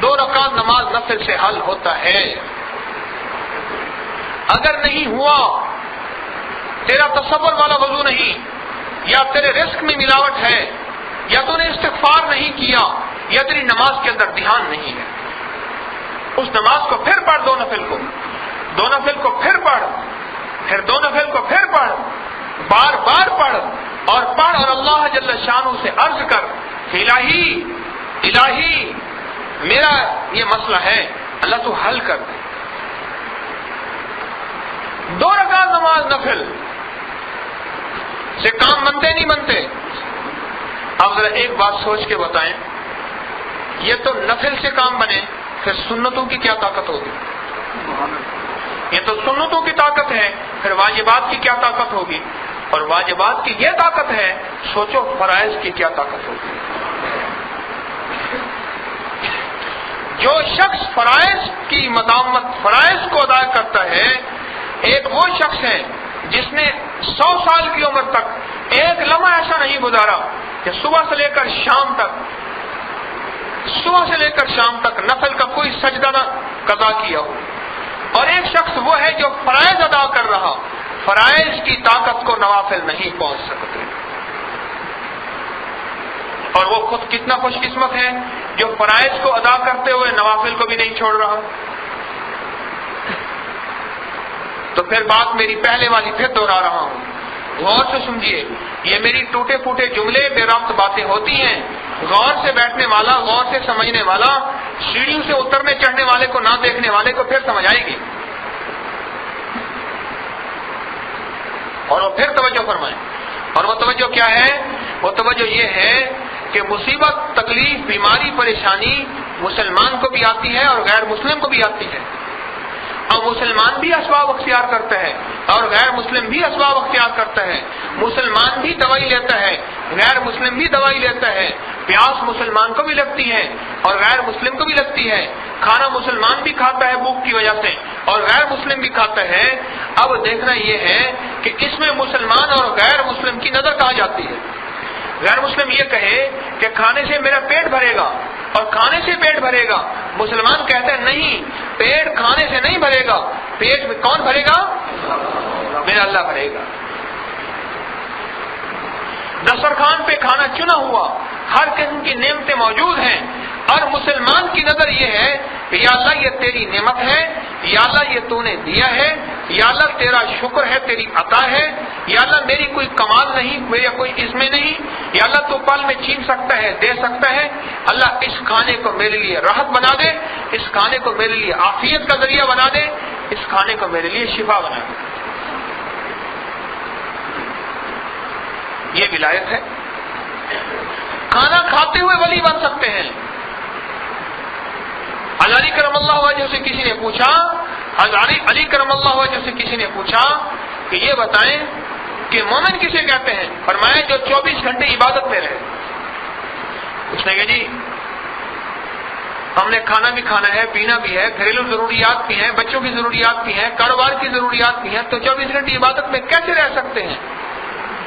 2 رکعت نماز نفل سے حل ہوتا ہے. اگر نہیں ہوا، تیرا تصور والا وضو نہیں، یا تیرے رزق میں ملاوٹ ہے، یا تو نے استغفار نہیں کیا، یا تیری نماز کے اندر دھیان نہیں ہے، اس نماز کو پھر پڑھ، 2 نفل کو، 2 نفل کو پھر پڑھ، پھر 2 نفل کو پھر پڑھ، بار بار پڑھ اور پڑھ، اور اللہ جل شانہ سے عرض کر کہ الہی میرا یہ مسئلہ ہے، اللہ تو حل کر دے. 2 رکعت نماز نفل سے کام بنتے نہیں بنتے؟ آپ ذرا ایک بات سوچ کے بتائیں، یہ تو نفل سے کام بنے، پھر سنتوں کی کیا طاقت ہوگی؟ یہ تو سنتوں کی طاقت ہے، پھر واجبات کی کیا طاقت ہوگی؟ اور واجبات کی یہ طاقت ہے، سوچو فرائض کی کیا طاقت ہوگی؟ جو شخص فرائض کی مداومت، فرائض کو ادا کرتا ہے، ایک وہ شخص ہے جس نے 100 سال کی عمر تک ایک لمحہ ایسا نہیں گزارا کہ صبح سے لے کر شام تک نفل کا کوئی سجدہ نہ قضا کیا ہو. اور ایک شخص وہ ہے جو فرائض ادا کر رہا، فرائض کی طاقت کو نوافل نہیں پہنچ سکتے. اور وہ خود کتنا خوش قسمت ہے جو فرائض کو ادا کرتے ہوئے نوافل کو بھی نہیں چھوڑ رہا. تو پھر بات میری پہلے والی پھر دوہرا رہا ہوں، غور سے سمجھیے. یہ میری ٹوٹے پھوٹے جملے بے ربط باتیں ہوتی ہیں. غور سے بیٹھنے والا، غور سے سمجھنے والا، سیڑھیوں سے اترنے چڑھنے والے کو نہ دیکھنے والے کو پھر سمجھ آئے گی. اور وہ پھر توجہ فرمائیں. اور وہ توجہ کیا ہے؟ وہ توجہ یہ ہے کہ مصیبت، تکلیف، بیماری، پریشانی مسلمان کو بھی آتی ہے اور غیر مسلم کو بھی آتی ہے. اور مسلمان بھی اسباب اختیار کرتا ہے اور غیر مسلم بھی اسباب اختیار کرتا ہے. مسلمان بھی دوائی لیتا ہے، غیر مسلم بھی دوائی لیتا ہے. پیاس مسلمان کو بھی لگتی ہے اور غیر مسلم کو بھی لگتی ہے. کھانا مسلمان بھی کھاتا ہے بھوک کی وجہ سے اور غیر مسلم بھی کھاتا ہے. اب دیکھنا یہ ہے کہ اس میں مسلمان اور غیر مسلم کی نظر کہاں جاتی ہے. غیر مسلم یہ کہے کہ کھانے سے میرا پیٹ بھرے گا اور کھانے سے پیٹ بھرے گا. مسلمان کہتا ہے نہیں، پیٹ کھانے سے نہیں بھرے گا، پیٹ میں کون بھرے گا؟ میرا اللہ بھرے گا. دسترخوان پہ کھانا چنا ہوا، ہر قسم کی نعمتیں موجود ہیں اور مسلمان کی نظر یہ ہے کہ یا اللہ یہ تیری نعمت ہے، یا اللہ یہ تو نے دیا ہے، یا اللہ تیرا شکر ہے، تیری عطا ہے، یا اللہ میری کوئی کمال نہیں، میرا کوئی اس میں نہیں، یا اللہ تو پل میں چھین سکتا ہے، دے سکتا ہے. اللہ اس کھانے کو میرے لیے راحت بنا دے، اس کھانے کو میرے لیے عافیت کا ذریعہ بنا دے، اس کھانے کو میرے لیے شفا بنا دے. یہ ولایت ہے. کھانا کھاتے ہوئے ولی بن سکتے ہیں. علی کرم اللہ وجہ سے کسی نے پوچھا، علی کرم اللہ وجہ سے کسی نے پوچھا کہ یہ بتائیں کہ مومن کسے کہتے ہیں؟ فرمایا جو 24 گھنٹے عبادت میں رہے. اس نے کہا جی ہم نے کھانا بھی کھانا ہے، پینا بھی ہے، گھریلو ضروریات بھی ہیں، بچوں کی ضروریات بھی ہیں، کاروبار کی ضروریات بھی ہیں، تو 24 گھنٹے عبادت میں کیسے رہ سکتے ہیں؟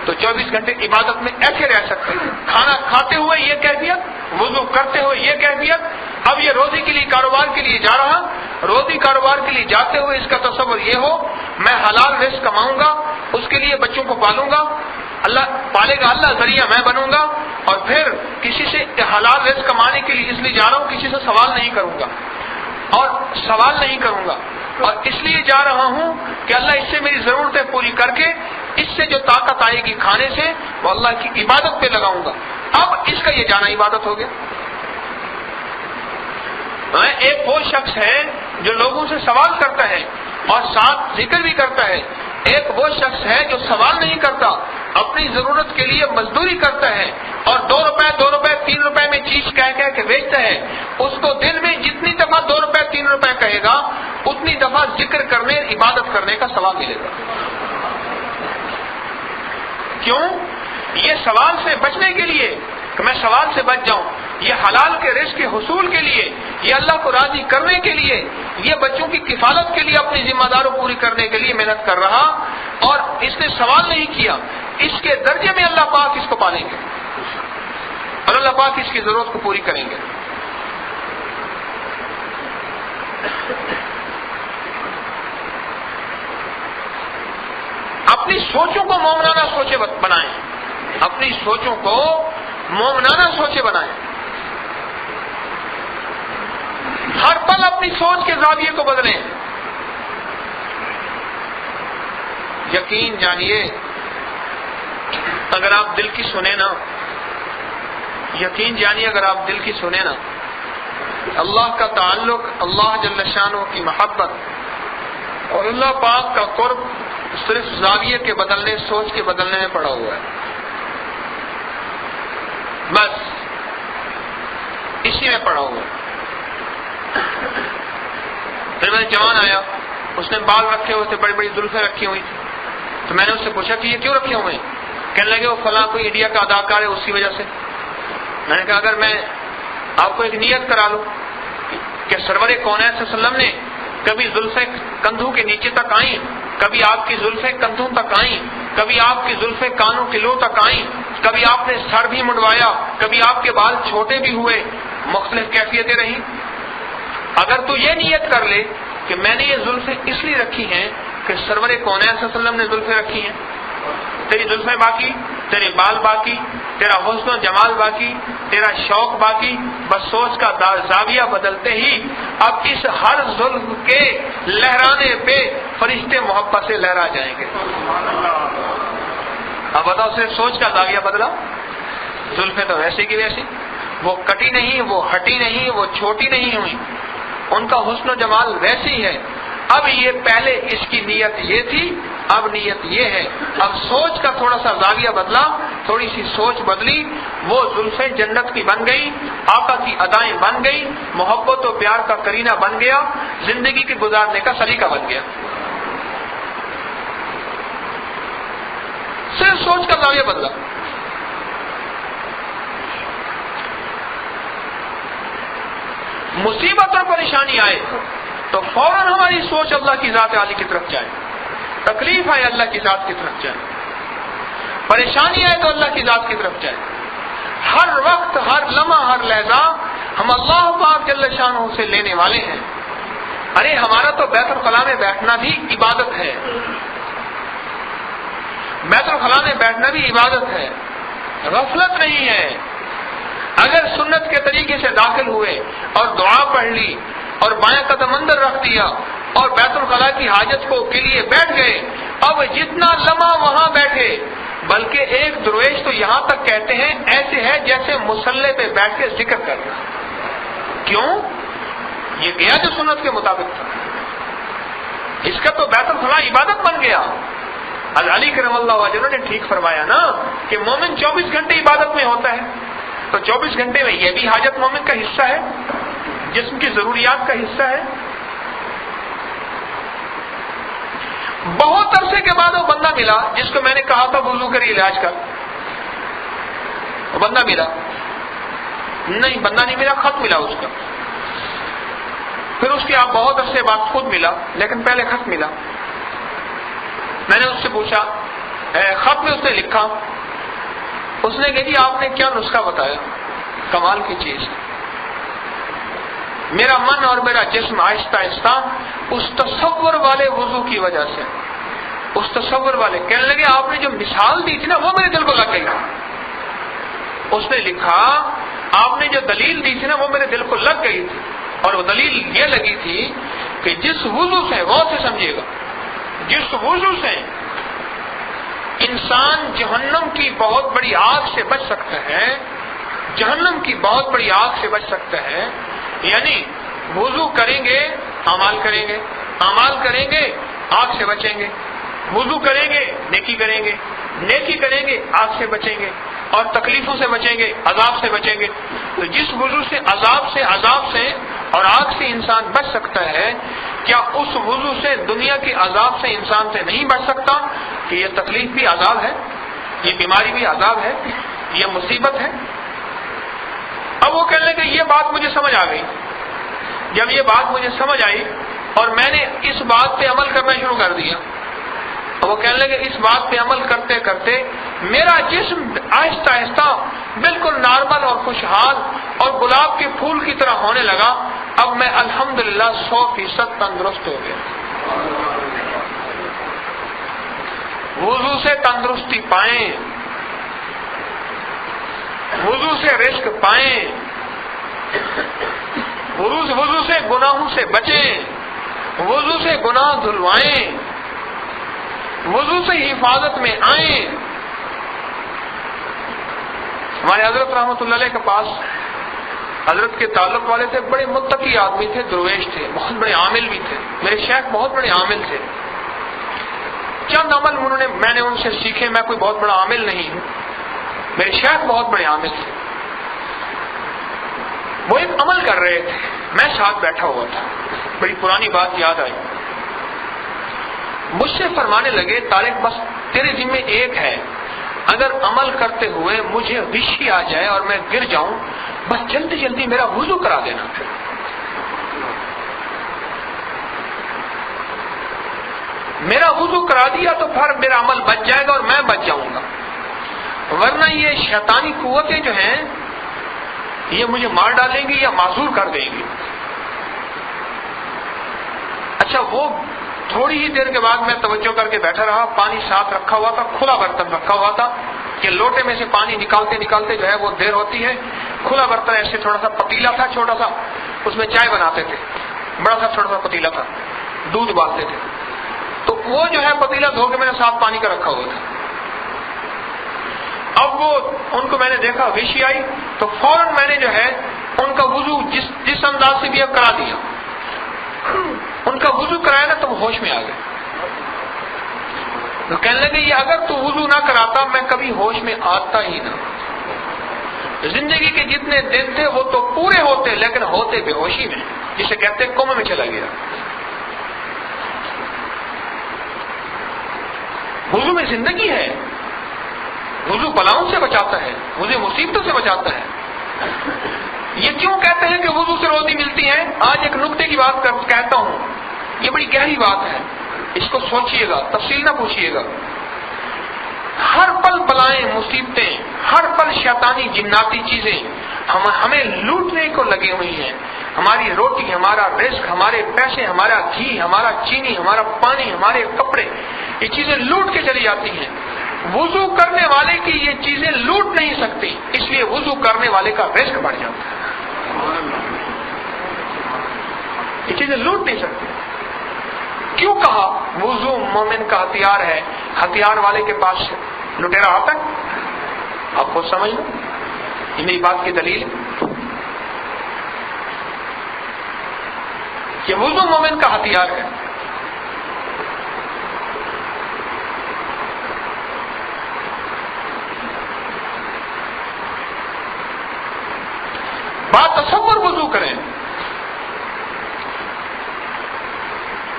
تو 24 گھنٹے عبادت میں ایسے رہ سکتے ہیں. کھانا کھاتے ہوئے یہ کیفیت، وضو کرتے ہوئے یہ کیفیت. اب یہ روزی کے لیے، کاروبار کے لیے جا رہا، روزی کاروبار کے لیے جاتے ہوئے اس کا تصور یہ ہو میں حلال رزق کماؤں گا، اس کے لیے بچوں کو پالوں گا، اللہ پالے گا، اللہ ذریعہ میں بنوں گا، اور پھر کسی سے حلال رزق کمانے کے لیے اس لیے جا رہا ہوں کسی سے سوال نہیں کروں گا اور اس لیے جا رہا ہوں کہ اللہ اس سے میری ضرورتیں پوری کر کے اس سے جو طاقت آئے گی کھانے سے وہ اللہ کی عبادت پہ لگاؤں گا. اب اس کا یہ جانا عبادت ہو گیا. ایک وہ شخص ہے جو لوگوں سے سوال کرتا ہے اور ساتھ ذکر بھی کرتا ہے. ایک وہ شخص ہے جو سوال نہیں کرتا، اپنی ضرورت کے لیے مزدوری کرتا ہے اور 2 روپے 3 روپے میں چیز کہہ کے بیچتا ہے. اس کو دن میں جتنی دفعہ 2 روپے 3 روپے کہے گا اتنی دفعہ ذکر کرنے، عبادت کرنے کا ثواب ملے گا. کیوں؟ یہ سوال سے بچنے کے لیے کہ میں سوال سے بچ جاؤں، یہ حلال کے رزق کے حصول کے لیے، یہ اللہ کو راضی کرنے کے لیے، یہ بچوں کی کفالت کے لیے، اپنی ذمہ داری پوری کرنے کے لیے محنت کر رہا اور اس نے سوال نہیں کیا. اس کے درجے میں اللہ پاک اس کو پالیں گے اور اللہ پاک اس کی ضرورت کو پوری کریں گے. اپنی سوچوں کو مومنانہ سوچیں بنائیں، اپنی سوچوں کو مومنانہ سوچیں بنائیں. ہر پل اپنی سوچ کے زاویے کو بدلیں. یقین جانیے اگر آپ دل کی سنیں نا، یقین جانیے اگر آپ دل کی سنیں نا، اللہ کا تعلق، اللہ جل شانہ کی محبت اور اللہ پاک کا قرب صرف زاویے کے بدلنے، سوچ کے بدلنے میں پڑا ہوا ہے. بس اسی میں پڑا ہوا ہے. پھر میں جوان آیا، اس نے بال رکھے ہوئے تھے، بڑی بڑی زلفیں رکھی ہوئی تھی، تو میں نے اس سے پوچھا کہ یہ کیوں رکھے ہوئے ہیں؟ کہنے لگے وہ فلاں کوئی انڈیا کا اداکار ہے اس کی وجہ سے. میں نے کہا اگر میں آپ کو ایک نیت کرا لوں کہ سرور کونین صلی اللہ علیہ وسلم نے کبھی زلفیں کندھوں کے نیچے تک آئیں، کبھی آپ کی زلفیں کندھوں تک آئیں، کبھی آپ کی زلفیں کانوں کی لو تک آئیں، کبھی آپ نے سر بھی منڈوایا، کبھی آپ کے بال چھوٹے بھی ہوئے، مختلف کیفیتیں رہیں۔ اگر تو یہ نیت کر لے کہ میں نے یہ زلفیں اس لیے رکھی ہیں کہ سرور کونین صلی اللہ علیہ وسلم نے زلفیں رکھی ہیں، تیری زلفیں باقی، تیرے بال باقی، تیرا حسن و جمال باقی، تیرا شوق باقی، بس سوچ کا زاویہ بدلتے ہی اب اس ہر زلف کے لہرانے پہ فرشتے محبت سے لہرا جائیں گے۔ اب بتاؤ، صرف سوچ کا زاویہ بدلا، زلفیں تو ویسے کی ویسی، وہ کٹی نہیں، وہ ہٹی نہیں، وہ چھوٹی نہیں ہوئی، ان کا حسن و جمال ویسی ہے۔ اب یہ پہلے اس کی نیت یہ تھی، اب نیت یہ ہے، اب سوچ کا تھوڑا سا زاویہ بدلا، تھوڑی سی سوچ بدلی، وہ زلفیں جنت کی بن گئی، آقا کی ادائیں بن گئی، محبت و پیار کا کرینہ بن گیا، زندگی کے گزارنے کا سلیقہ بن گیا۔ صرف سوچ کا زاویہ بدلا۔ مصیبت اور پریشانی آئے تو فوراً ہماری سوچ اللہ کی ذات عالی کی طرف جائے، تکلیف آئے اللہ کی ذات کی طرف جائے، پریشانی آئے تو اللہ کی ذات کی طرف جائے۔ ہر وقت، ہر لمحہ، ہر لہجہ ہم اللہ پاک جل شانہ سے لینے والے ہیں۔ ارے ہمارا تو بیت الخلاء میں بیٹھنا بھی عبادت ہے، بیت الخلاء میں بیٹھنا بھی عبادت ہے، غفلت نہیں ہے۔ اگر سنت کے طریقے سے داخل ہوئے اور دعا پڑھ لی اور بائیں قدم اندر رکھ دیا اور بیت الخلاء کی حاجت کو کے لیے بیٹھ گئے، اب جتنا لمحہ وہاں بیٹھے، بلکہ ایک درویش تو یہاں تک کہتے ہیں ایسے ہے جیسے مصلی پہ بیٹھ کے ذکر کرنا۔ کیوں؟ یہ گیا جو سنت کے مطابق تھا، اس کا تو بیت الخلاء عبادت بن گیا۔ علی کرم اللہ وجہ نے ٹھیک فرمایا نا کہ مومن 24 گھنٹے عبادت میں ہوتا ہے، تو 24 گھنٹے میں یہ بھی حاجت مومن کا حصہ ہے، جسم کی ضروریات کا حصہ ہے۔ بہت عرصے کے بعد وہ بندہ ملا جس کو میں نے کہا تھا وضو کر علاج کا، وہ بندہ ملا نہیں، بندہ نہیں ملا، خط ملا اس کا۔ پھر اس کے آپ بہت عرصے بعد خود ملا، لیکن پہلے خط ملا۔ میں نے اس سے پوچھا، خط میں اس نے لکھا، اس نے کہا جی آپ نے کیا نسخہ بتایا، کمال کی چیز۔ میرا من اور میرا جسم آہستہ آہستہ اس تصور والے وضو کی وجہ سے، اس تصور والے کہنے لگے آپ نے جو مثال دی تھی نا وہ میرے دل کو لگ گئی۔ اس نے لکھا آپ نے جو دلیل دی تھی نا وہ میرے دل کو لگ گئی تھی، اور وہ دلیل یہ لگی تھی کہ جس وضو سے، غور سے سمجھیے گا، جس وضو سے انسان جہنم کی بہت بڑی آگ سے بچ سکتا ہے، جہنم کی بہت بڑی آگ سے بچ سکتا ہے، یعنی وضو کریں گے اعمال کریں گے، اعمال کریں گے آگ سے بچیں گے، وضو کریں گے نیکی کریں گے، نیکی کریں گے آگ سے بچیں گے اور تکلیفوں سے بچیں گے، عذاب سے بچیں گے۔ تو جس وضو سے عذاب سے اور آگ سے انسان بچ سکتا ہے، کیا اس وضو سے دنیا کے عذاب سے انسان سے نہیں بچ سکتا کہ یہ تکلیف بھی عذاب ہے، یہ بیماری بھی عذاب ہے، یہ مصیبت ہے؟ اب وہ کہنے لگے یہ بات مجھے سمجھ آ گئی۔ جب یہ بات مجھے سمجھ آئی اور میں نے اس بات پہ عمل کرنا شروع کر دیا، اور وہ کہنے لگے اس بات پہ عمل کرتے کرتے میرا جسم آہستہ آہستہ بالکل نارمل اور خوشحال اور گلاب کے پھول کی طرح ہونے لگا۔ اب میں الحمدللہ 100% تندرست ہو گیا۔ وضو سے تندرستی پائیں، وضو سے رزق پائیں، وضو سے گناہوں سے بچیں، وضو سے گناہ دھلوائیں، وضو سے حفاظت میں آئیں۔ ہمارے حضرت رحمۃ اللہ علیہ کے پاس حضرت کے تعلق والے تھے، بڑے متقی آدمی تھے، درویش تھے، بہت بڑے عامل بھی تھے، میرے شیخ بہت بڑے عامل تھے۔ چند عمل میں نے ان سے سیکھے، میں کوئی بہت بڑا عامل نہیں ہوں، میرے شیخ بہت بڑے عامل تھے۔ وہ ایک عمل کر رہے تھے، میں ساتھ بیٹھا ہوا تھا، بڑی پرانی بات یاد آئی، مجھ سے فرمانے لگے طارق بس تیرے ذمہ ایک ہے، اگر عمل کرتے ہوئے مجھے غشی آ جائے اور میں گر جاؤں، بس جلدی جلدی میرا وضو کرا دینا۔ میرا وضو کرا دیا تو پھر میرا عمل بچ جائے گا اور میں بچ جاؤں گا، ورنہ یہ شیطانی قوتیں جو ہیں یہ مجھے مار ڈالیں گی یا معذور کر دیں گی۔ اچھا، وہ تھوڑی ہی دیر کے بعد میں توجہ کر کے بیٹھا رہا، پانی ساتھ رکھا ہوا تھا، کھلا برتن رکھا ہوا تھا کہ لوٹے میں سے پانی نکالتے نکالتے جو ہے وہ دیر ہوتی ہے، کھلا برتن ایسے تھوڑا سا پتیلا تھا چھوٹا سا، اس میں چائے بناتے تھے، بڑا سا چھوٹا سا پتیلا تھا، دودھ ابالتے تھے، تو وہ جو ہے پتیلا دھو کے میں نے ساتھ پانی کا رکھا ہوا تھا۔ اب وہ ان کو میں نے دیکھا، وشی آئی تو فوراً میں نے جو ہے ان کا وضو جس انداز سے بھی اب کرا دیا، ان کا وضو کرایا نا تو وہ ہوش میں آ گئے، تو کہنے لگے یہ اگر تو وضو نہ کراتا میں کبھی ہوش میں آتا ہی نہ۔ زندگی کے جتنے دن تھے وہ تو پورے ہوتے لیکن ہوتے بے ہوشی میں، جسے کہتے کومے میں چلا گیا۔ وضو میں زندگی ہے، وضو بلاؤں سے بچاتا ہے، وضو مصیبتوں سے بچاتا ہے۔ یہ کیوں کہتے ہیں کہ وضو سے روزی ملتی ہے؟ آج ایک نکتے کی بات کہتا ہوں، یہ بڑی گہری بات ہے، اس کو سوچئے گا، تفصیل نہ پوچھئے گا۔ ہر پل بلائیں، مصیبتیں، ہر پل شیطانی جناتی چیزیں ہمیں لوٹنے کو لگے ہوئی ہیں۔ ہماری روٹی، ہمارا رزق، ہمارے پیسے، ہمارا گھی، ہمارا چینی، ہمارا پانی، ہمارے کپڑے، یہ چیزیں لوٹ کے چلی جاتی ہیں۔ وضو کرنے والے کی یہ چیزیں لوٹ نہیں سکتی، اس لیے وضو کرنے والے کا رزق بڑھ جاتا ہے۔ یہ چیزیں لوٹ نہیں سکتی۔ کیوں کہا وضو مومن کا ہتھیار ہے؟ ہتھیار والے کے پاس لٹیرا آتا ہے؟ آپ خود سمجھ لو، یہ میری بات کی دلیل ہے کہ وضو مومن کا ہتھیار ہے۔ بات تصور وضو کریں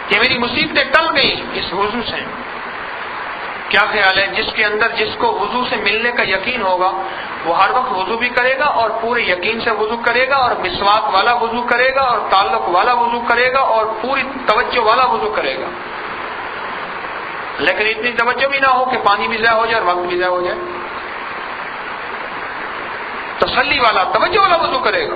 کہ میری مصیبتیں ٹل گئیں اس وضو سے، کیا خیال ہے جس کے اندر جس کو وضو سے ملنے کا یقین ہوگا وہ ہر وقت وضو بھی کرے گا اور پورے یقین سے وضو کرے گا اور مسواک والا وضو کرے گا اور تعلق والا وضو کرے گا اور پوری توجہ والا وضو کرے گا، لیکن اتنی توجہ بھی نہ ہو کہ پانی بھی ضائع ہو جائے اور وقت بھی ضائع ہو جائے۔ تسلی والا، توجہ والا وضو کرے گا،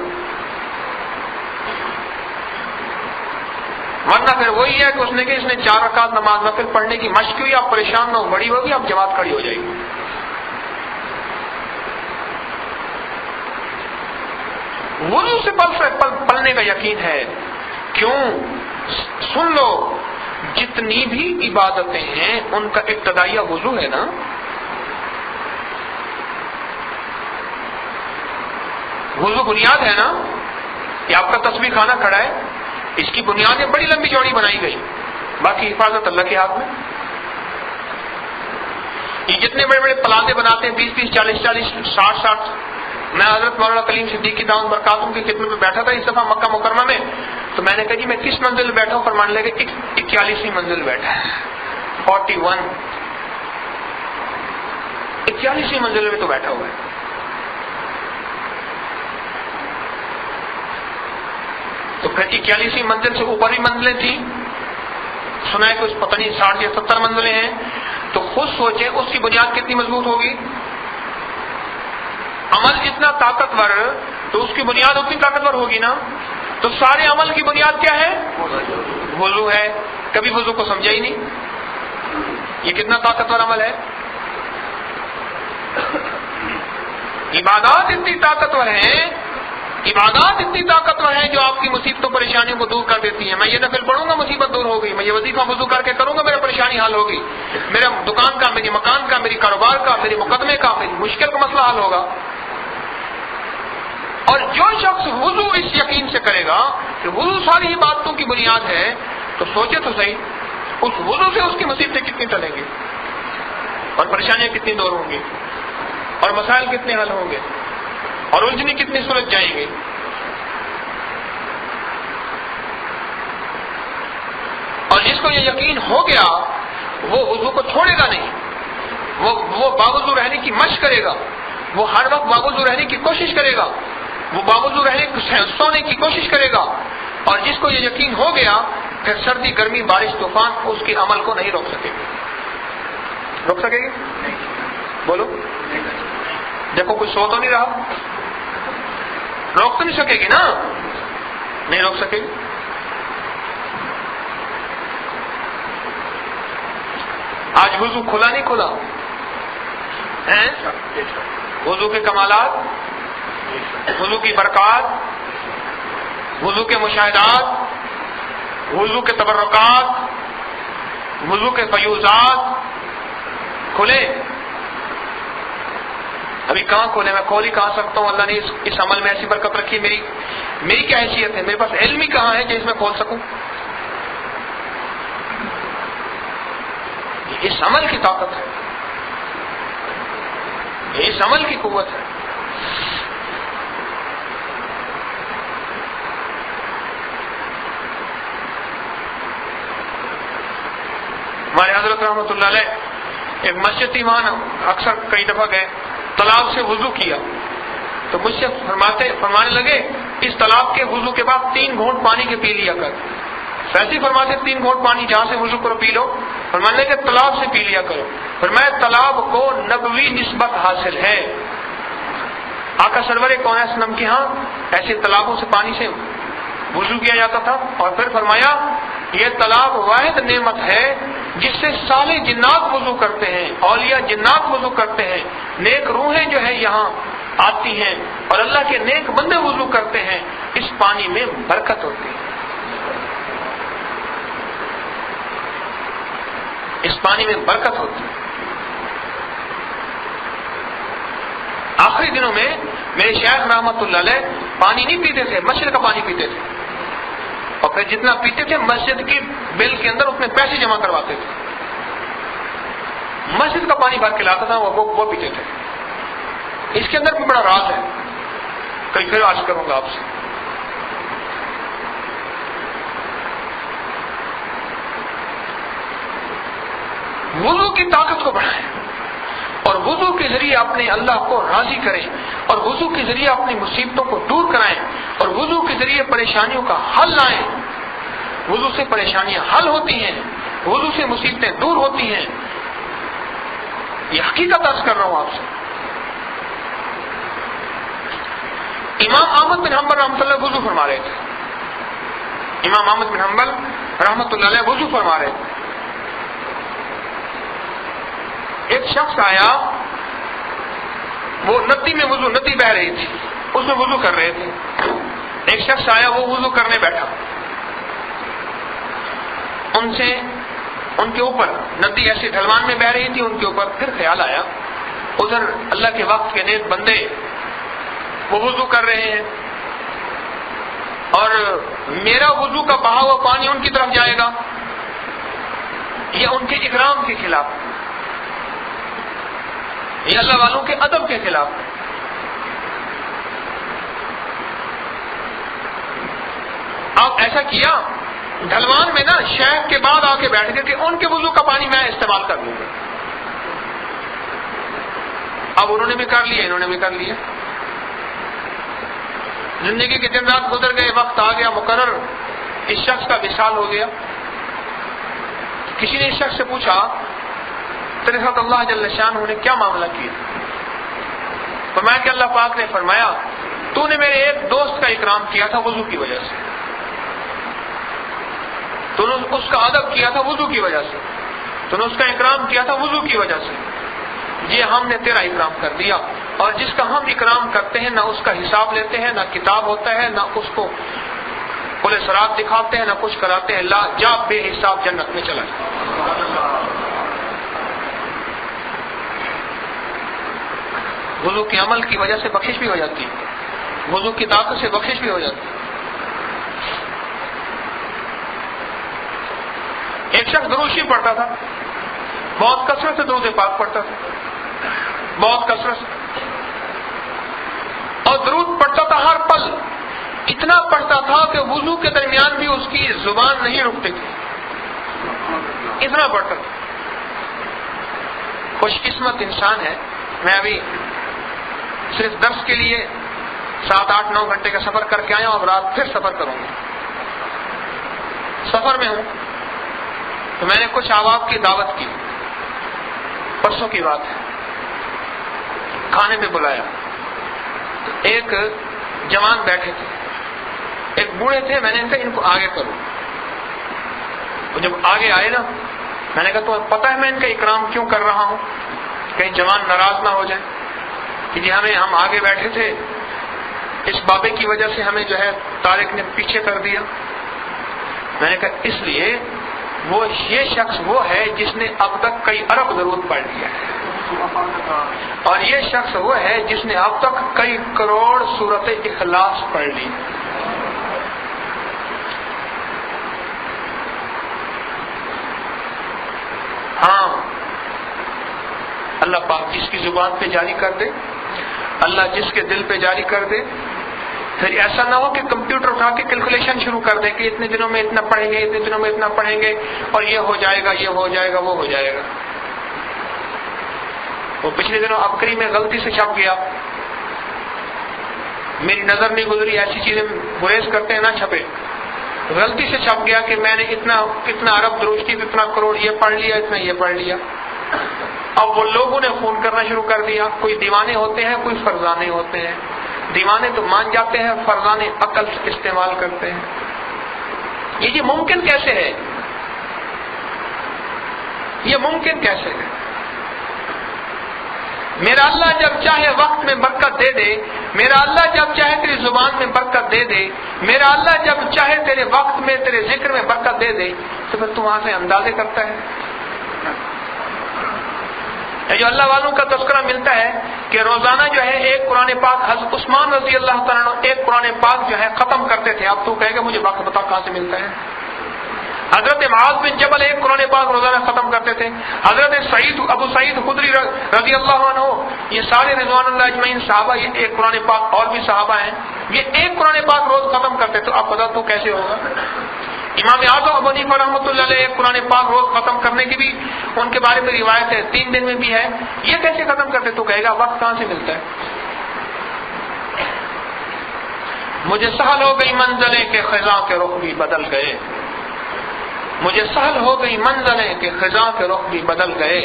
ورنہ پھر وہی ہے کہ اس نے 4 رکعت نماز نفل پڑھنے کی مشق ہوئی، آپ پریشان نہ ہو، بڑی ہوگی اب جماعت کھڑی ہو جائے گی۔ وضو سے پلنے کا یقین ہے، کیوں؟ سن لو، جتنی بھی عبادتیں ہیں ان کا ابتدائیہ وضو ہے نا۔ وضو بنیاد ہے نا، یہ آپ کا تسبیح خانہ کھڑا ہے، اس کی بنیادیں بڑی لمبی چوڑی بنائی گئی، باقی حفاظت اللہ کے ہاتھ میں۔ یہ جتنے بڑے بڑے پلانے بناتے ہیں 20-20, 40-40, 60-60، میں حضرت مولانا کلیم صدیقی دامت برکاتہم کی خدمت میں بیٹھا تھا اس دفعہ مکہ مکرمہ میں، تو میں نے کہا جی میں کس منزل میں بیٹھا ہوں؟ فرمانے لگے 41ویں منزل بیٹھا ہے، 41 41ویں منزل میں تو بیٹھا ہوا ہے۔ تو پھر 41ویں منزل سے اوپر ہی منزلیں تھیں، سنا ہے کہ پتہ نہیں 60 یا 70 منزلیں ہیں، تو خود سوچیں اس کی بنیاد کتنی مضبوط ہوگی۔ عمل جتنا طاقتور تو اس کی بنیاد اتنی طاقتور ہوگی نا۔ تو سارے عمل کی بنیاد کیا ہے؟ وضو ہے۔ کبھی وضو کو سمجھا ہی نہیں، یہ کتنا طاقتور عمل ہے۔ عبادات اتنی طاقتور ہیں، عبادات اتنی طاقتور ہیں جو آپ کی مصیبتوں پریشانیوں کو دور کر دیتی ہیں۔ میں یہ نفل پڑھوں گا مصیبت دور ہو گئی، میں یہ وظیفہ وضو کر کے کروں گا میرا پریشانی حل ہوگی، میرا دکان کا، میری مکان کا، میری کاروبار کا، میرے مقدمے کا، میری مشکل کا مسئلہ حل ہوگا۔ اور جو شخص وضو اس یقین سے کرے گا کہ وضو ساری عبادتوں کی بنیاد ہے، تو سوچے تو صحیح اس وضو سے اس کی مصیبتیں کتنی ٹلیں گی اور پریشانیاں کتنی دور ہوں گی اور مسائل کتنے حل ہوں گے اور الجھنیں کتنی سلجھ جائیں گی۔ اور جس کو یہ یقین ہو گیا وہ وضو کو چھوڑے گا نہیں، وہ باوضو رہنے کی مشق کرے گا، وہ ہر وقت باوضو رہنے کی کوشش کرے گا، وہ باوضو رہنے سونے کی کوشش کرے گا۔ اور جس کو یہ یقین ہو گیا پھر سردی گرمی بارش طوفان اس کے عمل کو نہیں روک سکے گی. روک سکے گی؟ بولو. دیکھو کوئی سو تو نہیں رہا, روک تو نہیں سکے گی نا, نہیں روک سکے گی. آج وضو کھلا نہیں کھلا ہیں؟ وضو کے کمالات, وضو کی برکات, وضو کے مشاہدات, وضو کے تبرکات, وضو کے فیوزات کھلے. ابھی کہاں کھولے؟ میں کھول ہی کہاں سکتا ہوں؟ اللہ نے اس عمل میں ایسی برکت رکھی. میری کیا حیثیت ہے؟ میرے پاس علم ہی کہاں ہے کہ اس میں کھول سکوں؟ اس عمل کی طاقت ہے, اس عمل کی قوت ہے. ہمارے حضرت رحمۃ اللہ علیہ ایک مسجد تھی, وہاں اکثر کئی دفعہ گئے, تالاب سے وضو کیا تو مجھ سے فرمانے لگے اس تالاب کے وضو کے بعد 3 گھونٹ پانی کے پی لیا کر. ویسے فرماتے 3 گھونٹ پانی جہاں سے وضو کرو پی لو, فرمانے لگے تالاب سے پی لیا کرو. فرمایا تالاب کو نبوی نسبت حاصل ہے. آقا سرور کون سنم کے ہاں ایسے تالابوں سے پانی سے وضو کیا جاتا تھا. اور پھر فرمایا یہ تالاب واحد نعمت ہے جس سے صالح جنات وضو کرتے ہیں, اولیاء جنات وضو کرتے ہیں, نیک روحیں جو ہے یہاں آتی ہیں اور اللہ کے نیک بندے وضو کرتے ہیں. اس پانی میں برکت ہوتی ہے, اس پانی میں برکت ہوتی ہے. آخری دنوں میں میرے شیخ رحمت اللہ علیہ پانی نہیں پیتے تھے, مسجد کا پانی پیتے تھے, اور پھر جتنا پیتے تھے مسجد کی بل کے اندر اس میں پیسے جمع کرواتے تھے. مسجد کا پانی بھر کے لاتا تھا, وہ پیتے تھے. اس کے اندر بھی بڑا راز ہے, کئی پھر عرض کروں گا آپ سے. وضو کی طاقت کو بڑھائیں اور وضو کے ذریعے اپنے اللہ کو راضی کریں, اور وضو کے ذریعے اپنی مصیبتوں کو دور کرائیں, اور وضو کے ذریعے پریشانیوں کا حل لائیں. وضو سے پریشانیاں حل ہوتی ہیں, وضو سے مصیبتیں دور ہوتی ہیں. یہ حقیقت عرض کر رہا ہوں آپ سے. امام احمد بن حنبل رحمۃ اللہ وضو فرما رہے تھے. امام احمد بن حنبل رحمۃ اللہ علیہ وضو فرما رہے تھے. ایک شخص آیا, وہ ندی میں وضو, ندی بہ رہی تھی, اس میں وضو کر رہے تھے. ایک شخص آیا, وہ وضو کرنے بیٹھا, ان کے اوپر ندی ایسی ڈھلوان میں بہ رہی تھی, ان کے اوپر پھر خیال آیا ادھر اللہ کے وقت کے نیک بندے وہ وضو کر رہے ہیں اور میرا وضو کا بہا ہوا پانی ان کی طرف جائے گا, یہ ان کے اکرام کے خلاف, یہ اللہ والوں کے ادب کے خلاف. آپ ایسا کیا, ڈھلوان میں نا شیخ کے بعد آ کے بیٹھ گئے کہ ان کے وضو کا پانی میں استعمال کر لوں گا. اب انہوں نے بھی کر لیا, انہوں نے بھی کر لیا. زندگی کے دن رات گزر گئے, وقت آ گیا مقرر, اس شخص کا وصال ہو گیا. کسی نے اس شخص سے پوچھا تیرے ساتھ اللہ جل شانہ نے کیا معاملہ کیا؟ فرمایا کہ اللہ پاک نے فرمایا تو نے میرے ایک دوست کا اکرام کیا تھا وضو کی وجہ سے, تو نے اس کا ادب کیا تھا وضو کی وجہ سے, تو نے اس کا اکرام کیا تھا وضو کی وجہ سے. یہ ہم نے تیرا اکرام کر دیا, اور جس کا ہم اکرام کرتے ہیں نہ اس کا حساب لیتے ہیں, نہ کتاب ہوتا ہے, نہ اس کو پورے سرات دکھاتے ہیں, نہ کچھ کراتے ہیں. لا جا بے حساب جنت میں چلا جائے. وضو کے عمل کی وجہ سے بخشش بھی ہو جاتی ہے, وضو کی طاقت سے بخشش بھی ہو جاتی ہے. ایک شخص درود شریف پڑھتا تھا, بہت کثرت سے درود پاک پڑھتا تھا, بہت کثرت سے, اور درود پڑھتا تھا ہر پل, اتنا پڑھتا تھا کہ وضو کے درمیان بھی اس کی زبان نہیں رکتی تھی, اتنا پڑھتا تھا. خوش قسمت انسان ہے. میں ابھی صرف درس کے لیے 7, 8, 9 گھنٹے کا سفر کر کے آیا ہوں, اب رات پھر سفر کروں گا. سفر میں ہوں تو میں نے کچھ احباب کی دعوت کی، پرسوں کی بات ہے، کھانے پہ بلایا تو ایک جوان بیٹھے تھے، ایک بوڑھے تھے، میں نے کہا ان کو آگے کرو. وہ جب آگے آئے نا، میں نے کہا تمہیں پتہ ہے میں ان کا اکرام کیوں کر رہا ہوں، کہیں جوان ناراض نہ ہو جائے کہ جی ہم آگے بیٹھے تھے، اس بابے کی وجہ سے ہمیں جو ہے طارق نے پیچھے کر دیا. میں نے کہا اس لیے یہ شخص وہ ہے جس نے اب تک کئی ارب درود پڑھ لیا ہے، اور یہ شخص وہ ہے جس نے اب تک کئی کروڑ سورت اخلاص پڑھ لی. ہاں، اللہ پاک جس کی زبان پہ جاری کر دے، اللہ جس کے دل پہ جاری کر دے، پھر ایسا نہ ہو کہ کمپیوٹر اٹھا کے کیلکولیشن شروع کر دے کہ اتنے دنوں میں اتنا پڑھیں گے، اتنے دنوں میں اتنا پڑھیں گے، اور یہ ہو جائے گا، یہ ہو جائے گا، وہ ہو جائے گا. وہ پچھلے دنوں ابکری میں غلطی سے چھپ گیا، میری نظر نہیں گزری، ایسی چیزیں گریز کرتے ہیں نہ چھپے، غلطی سے چھپ گیا کہ میں نے اتنا ارب درود، اتنا کروڑ یہ پڑھ لیا، اتنا یہ پڑھ لیا. اب وہ لوگوں نے فون کرنا شروع کر دیا، کوئی دیوانے ہوتے ہیں، کوئی فرزانے ہوتے ہیں. دیوانے تو مان جاتے ہیں، فرزانے عقل استعمال کرتے ہیں. یہ ممکن کیسے ہے؟ یہ ممکن کیسے ہے؟ میرا اللہ جب چاہے وقت میں برکت دے دے، میرا اللہ جب چاہے تیری زبان میں برکت دے دے، میرا اللہ جب چاہے تیرے وقت میں، تیرے ذکر میں برکت دے دے، تو پھر تو وہاں سے اندازے کرتا ہے. جو اللہ والوں کا تذکرہ ملتا ہے کہ روزانہ جو ہے ایک قرآن پاک، حضرت عثمان رضی اللہ تعالیٰ عنہ ایک قرآن پاک جو ہے ختم کرتے تھے. اب تو کہے گا مجھے وقت بتا کہاں سے ملتا ہے. حضرت معاذ بن جبل ایک قرآن پاک روزانہ ختم کرتے تھے. حضرت ابو سعید خدری رضی اللہ عنہ، یہ سارے رضوان اللہ اجمعین صحابہ، یہ ایک قرآن پاک، اور بھی صحابہ ہیں، یہ ایک قرآن پاک روز ختم کرتے. تو آپ بتا تو کیسے ہوگا؟ امام اعظم ابو حنیفہ رحمۃ اللہ علیہ ایک قرآن پاک روز ختم کرنے کی بھی ان کے بارے میں روایت ہے، 3 دن میں بھی ہے. یہ کیسے ختم کرتے؟ تو کہے گا وقت کہاں سے ملتا ہے. مجھے سہل ہو گئی منزلیں کہ خزاں کے رخ بھی بدل گئے، مجھے سہل ہو گئی منزلیں کہ خزاں کے رخ بھی بدل گئے،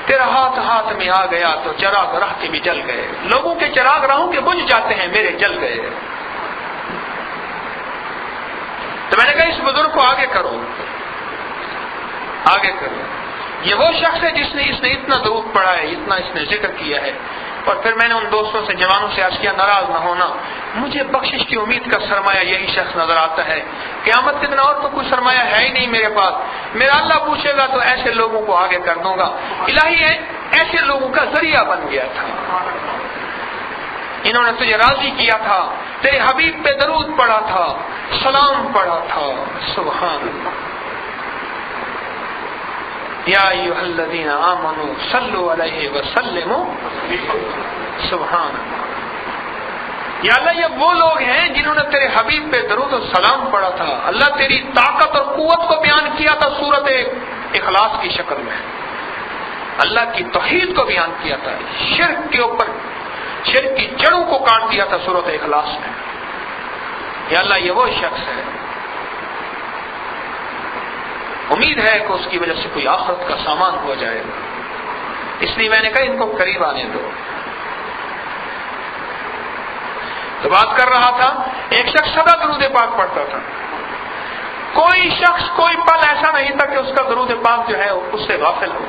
تیرا ہاتھ میں آ گیا تو چراغ راہ کے بھی جل گئے. لوگوں کے چراغ راہوں کے بجھ جاتے ہیں، میرے جل گئے. تو میں نے کہا اس بزرگ کو آگے کرو، آگے کرو. یہ وہ شخص ہے جس نے اتنا درود پڑھا ہے، اتنا اس نے ذکر کیا ہے. اور پھر میں نے ان دوستوں سے، جوانوں سے عرض کیا ناراض نہ ہونا، مجھے بخشش کی امید کا سرمایہ یہی شخص نظر آتا ہے. قیامت کے دن اور تو کوئی سرمایہ ہے ہی نہیں میرے پاس. میرا اللہ پوچھے گا تو ایسے لوگوں کو آگے کر دوں گا. الہی ہے ایسے لوگوں کا ذریعہ بن گیا تھا، انہوں نے تجھے راضی کیا تھا، تیرے حبیب پہ درود پڑھا تھا، سلام پڑھا تھا. سبحان اللہ. یا ایھا الذین آمنوا صلوا علیہ وسلموا. سبحان اللہ. یا اللہ یہ وہ لوگ ہیں جنہوں نے تیرے حبیب پہ درود و سلام پڑھا تھا. اللہ تیری طاقت اور قوت کو بیان کیا تھا سورت اخلاص کی شکل میں، اللہ کی توحید کو بیان کیا تھا، شرک کے اوپر، شرک کی جڑوں کو کاٹ دیا تھا سورت اخلاص میں. یا اللہ یہ وہ شخص ہے، امید ہے کہ اس کی وجہ سے کوئی آخرت کا سامان ہو جائے گا. اس لیے میں نے کہا ان کو قریب آنے دو. تو بات کر رہا تھا، ایک شخص سدا درود پاک پڑھتا تھا. کوئی شخص کوئی پل ایسا نہیں تھا کہ اس کا درود پاک جو ہے اس سے غافل ہو.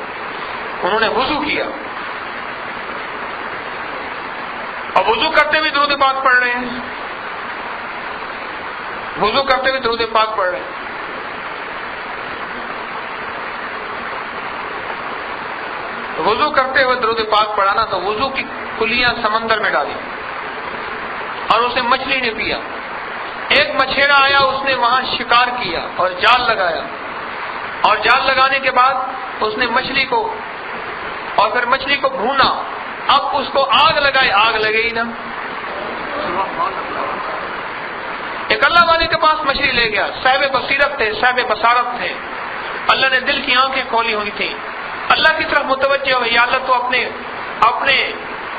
انہوں نے وضو کیا اور وضو کرتے ہوئے درود پاک پڑھ رہے ہیں، وضو کرتے ہوئے درود پاک پڑھ رہے ہیں. وضو کرتے ہوئے درود پاک پڑھانا تو وضو کی کلیاں سمندر میں ڈالی اور اسے مچھلی نے پیا. ایک مچھیرا آیا، اس نے وہاں شکار کیا اور جال لگایا، اور جال لگانے کے بعد اس نے مچھلی کو اور پھر مچھلی کو بھونا. اب اس کو آگ لگائی، آگ لگے ہی نا. ایک اللہ والے کے پاس مچھلی لے گیا، صاحب بصیرت تھے، صاحب بصارت تھے، اللہ نے دل کی آنکھیں کھولی ہوئی تھی. اللہ کی طرف متوجہ ہوئی، یا اللہ تو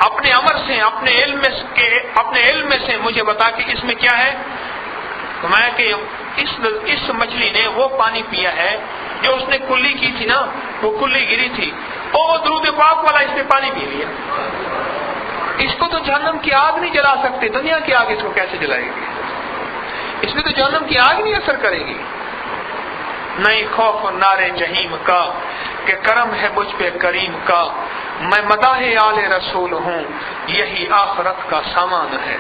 اپنے امر سے، اپنے علم میں سے مجھے بتا کہ اس میں کیا ہے. فرمایا کہ اس مچھلی نے وہ پانی پیا ہے جو اس نے کلی کی تھی نا، وہ کلی گری تھی، وہ درود پاک والا اس نے پانی پی لیا۔ اس کو تو جہنم کی آگ نہیں جلا سکتے، دنیا کی آگ اس کو کیسے جلائے گی؟ اس میں تو جہنم کی آگ نہیں اثر کرے گی۔ نہیں خوف نار جہیم کا کہ کرم ہے مجھ پہ کریم کا، میں مداح آل رسول ہوں، یہی آخرت کا سامان ہے۔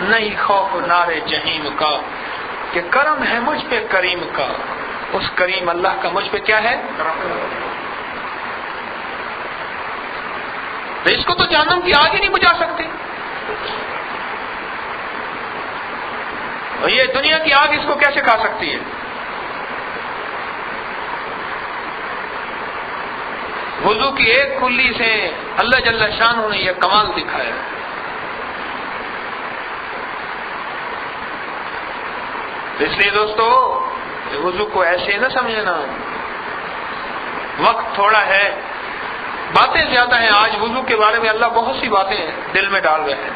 نہیں خوف نار جہیم کا کہ کرم ہے مجھ پہ کریم کا، اس کریم اللہ کا مجھ پہ کیا ہے؟ تو اس کو تو جہنم کی آگ ہی نہیں بجھا سکتے، اور یہ دنیا کی آگ اس کو کیسے کھا سکتی ہے؟ وضو کی ایک کلی سے اللہ جل شانہ نے یہ کمال دکھایا۔ اس لیے دوستو وضو کو ایسے نہ سمجھنا، وقت تھوڑا ہے، باتیں زیادہ ہیں۔ آج وضو کے بارے میں اللہ بہت سی باتیں دل میں ڈال رہے ہیں،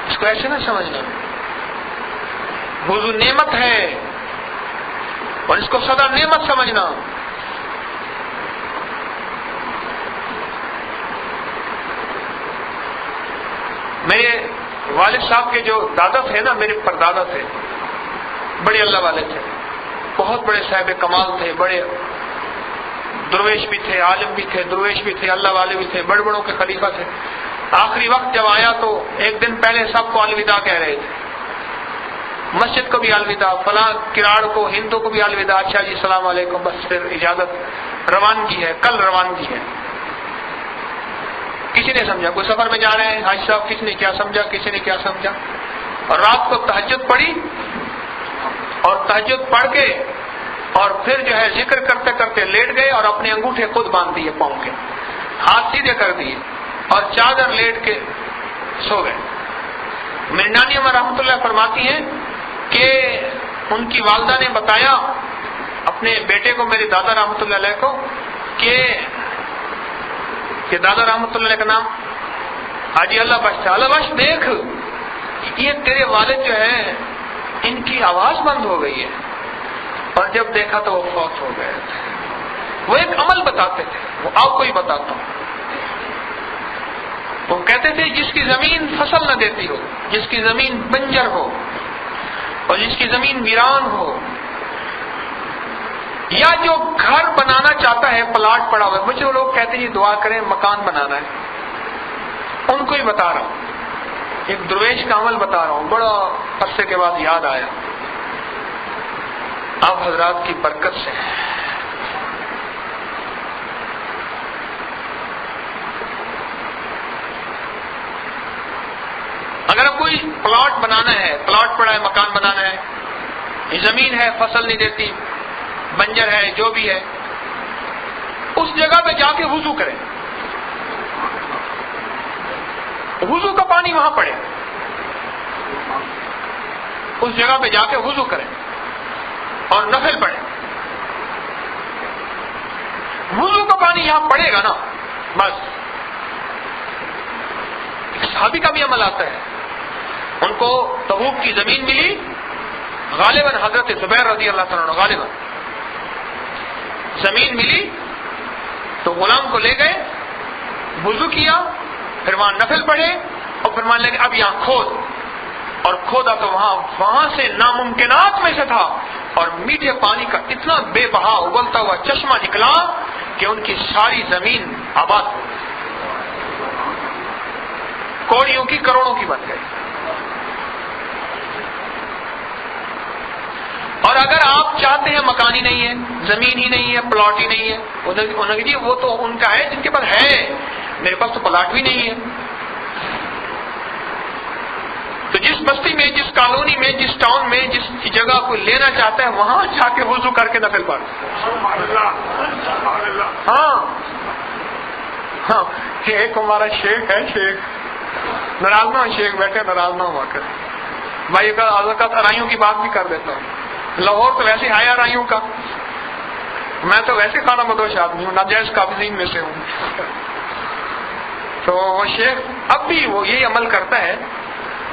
اس کو ایسے نہ سمجھنا۔ وضو نعمت ہے اور اس کو سدا نعمت سمجھنا۔ میرے والد صاحب کے جو دادا تھے نا، میرے پردادا تھے، بڑے اللہ والے تھے، بہت بڑے صاحب کمال تھے، بڑے درویش بھی تھے، عالم بھی تھے، درویش بھی تھے، اللہ والے بھی تھے، بڑے بڑوں کے خلیفہ تھے۔ آخری وقت جب آیا تو ایک دن پہلے سب کو الوداع کہہ رہے تھے، مسجد کو بھی الوداع، فلاں کراڑ کو، ہندو کو بھی الوداع، اچھا جی السلام علیکم، بس پھر اجازت، روانگی ہے، کل روانگی ہے۔ کسی نے سمجھا، کوئی سفر میں جا رہے ہیں حاجی صاحب، کسی نے کیا سمجھا، کسی نے کیا سمجھا، اور رات کو تہجد پڑھی، اور تہجد پڑھ کے اور پھر جو ہے ذکر کرتے کرتے لیٹ گئے اور اپنے انگوٹھے خود باندھ دیے پاؤں کے، ہاتھ سیدھے کر دیے اور چادر لیٹ کے سو گئے۔ میری نانی اماں رحمۃ اللہ فرماتی ہیں کہ ان کی والدہ نے بتایا اپنے بیٹے کو، میرے دادا رحمۃ اللہ علیہ کو، کہ دادا رحمۃ اللہ علیہ کا نام حاجی اللہ بخش تھا، اللہ بخش دیکھ یہ تیرے والد جو ہے ان کی آواز بند ہو گئی ہے، اور جب دیکھا تو وہ فوت ہو گئے تھے۔ وہ ایک عمل بتاتے تھے، وہ آپ کو ہی بتاتا ہوں۔ وہ کہتے تھے جس کی زمین فصل نہ دیتی ہو، جس کی زمین بنجر ہو اور جس کی زمین ویران ہو، یا جو گھر بنانا چاہتا ہے پلاٹ پڑا ہوا ہے، مجھے وہ لوگ کہتے ہیں دعا کریں مکان بنانا ہے، ان کو ہی بتا رہا ہوں، ایک درویش کا عمل بتا رہا ہوں، بڑا عرصے کے بعد یاد آیا، آپ حضرات کی برکت سے۔ اگر کوئی پلاٹ بنانا ہے، پلاٹ پڑا ہے، مکان بنانا ہے، یہ زمین ہے فصل نہیں دیتی، بنجر ہے، جو بھی ہے، اس جگہ پہ جا کے وضو کریں، وضو کا پانی وہاں پڑے، اس جگہ پہ جا کے وضو کریں اور نفل پڑھیں۔ وضو کا پانی یہاں پڑے گا نا، بس۔ ایک صحابی کا بھی عمل آتا ہے، ان کو تبوک کی زمین ملی، غالباً حضرت زبیر رضی اللہ تعالیٰ عنہ، غالباً زمین ملی تو غلام کو لے گئے، وضو کیا، پھر وہاں نفل پڑھے، اور پھر مان لگے اب یہاں کھود، اور کھودا تو وہاں سے ناممکنات میں سے تھا، اور میٹھے پانی کا اتنا بے بہا ابلتا ہوا چشمہ نکلا کہ ان کی ساری زمین آباد ہو گئی، کوڑیوں کی کروڑوں کی بن گئی۔ اور اگر آپ چاہتے ہیں مکان ہی نہیں ہے، زمین ہی نہیں ہے، پلاٹ ہی نہیں ہے، انہوں نے جی وہ تو ان کا ہے جن کے پاس ہے، میرے پاس تو پلاٹ بھی نہیں ہے، تو جس بستی میں، جس کالونی میں، جس ٹاؤن میں، جس جگہ کوئی لینا چاہتا ہے وہاں جا کے وضو کر کے نفل پڑھ۔ ہاں ایک ہمارا شیخ ہے، شیخ ناراض نہ ہو، شیخ بیٹھے ناراض نہ ہوا کرے، بھائی کا آزاد ارائیوں کی بات بھی کر دیتا ہوں۔ لاہور تو ویسے ہے ارائیوں کا، میں تو ویسے خانہ بدوش آدمی ہوں، ناجائز قابضین میں سے ہوں۔ تو وہ شیخ اب بھی وہ یہی عمل کرتا ہے.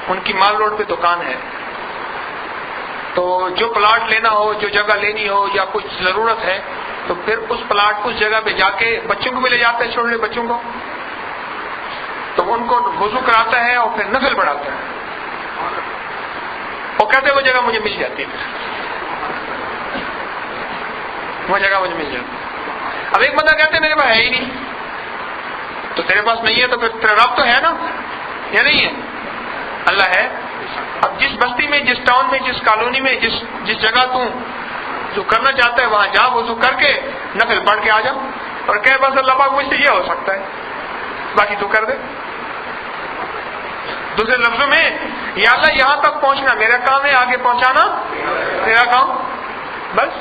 ان کی مال روڈ پہ دکان ہے، تو جو پلاٹ لینا ہو، جو جگہ لینی ہو یا کچھ ضرورت ہے تو پھر اس پلاٹ کو اس جگہ پہ جا کے بچوں کو بھی لے جاتا ہے، چھوٹے بچوں کو، تو ان کو وضو کراتا ہے اور پھر نفل پڑھاتا ہے. اور کہتے ہیں وہ جگہ مجھے مل جاتی ہے، وہ جگہ مجھے مل جاتی ہے. اب ایک بندہ کہتے ہیں میرے پاس ہے ہی نہیں، تو تیرے پاس نہیں ہے تو پھر تیرا رب تو ہے نا، یا نہیں ہے؟ اللہ ہے. اب جس بستی میں، جس ٹاؤن میں، جس کالونی میں، جس جگہ تو جو کرنا چاہتا ہے وہاں جا، وضو کر کے نفل پڑھ کے آ جا اور کہ بس اللہ پاک مجھ سے یہ ہو سکتا ہے، باقی تو کر دے. دوسرے لفظوں میں یا اللہ یہاں تک پہنچنا میرا کام ہے، آگے پہنچانا تیرا کام. بس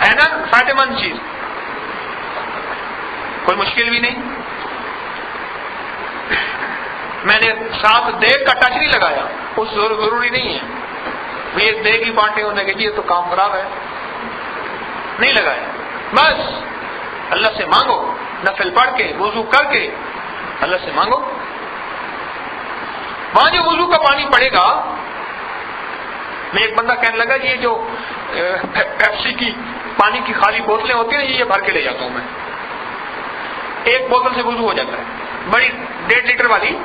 ہے نا فائدے مند چیز، کوئی مشکل بھی نہیں. میں نے ساتھ دیگ کا ٹچ نہیں لگایا، اس ضروری نہیں ہے یہ دیگ ہی بانٹے ہونے کے یہ تو کام خراب ہے، نہیں لگایا. بس اللہ سے مانگو، نفل پڑھ کے وضو کر کے اللہ سے مانگو. وہاں جو وضو کا پانی پڑے گا، میں ایک بندہ کہنے لگا یہ جو پیپسی کی پانی کی خالی بوتلیں ہوتی ہیں یہ بھر کے لے جاتا ہوں میں، ایک بوتل سے وضو ہو جاتا ہے، بڑی 1.5 لیٹر والی.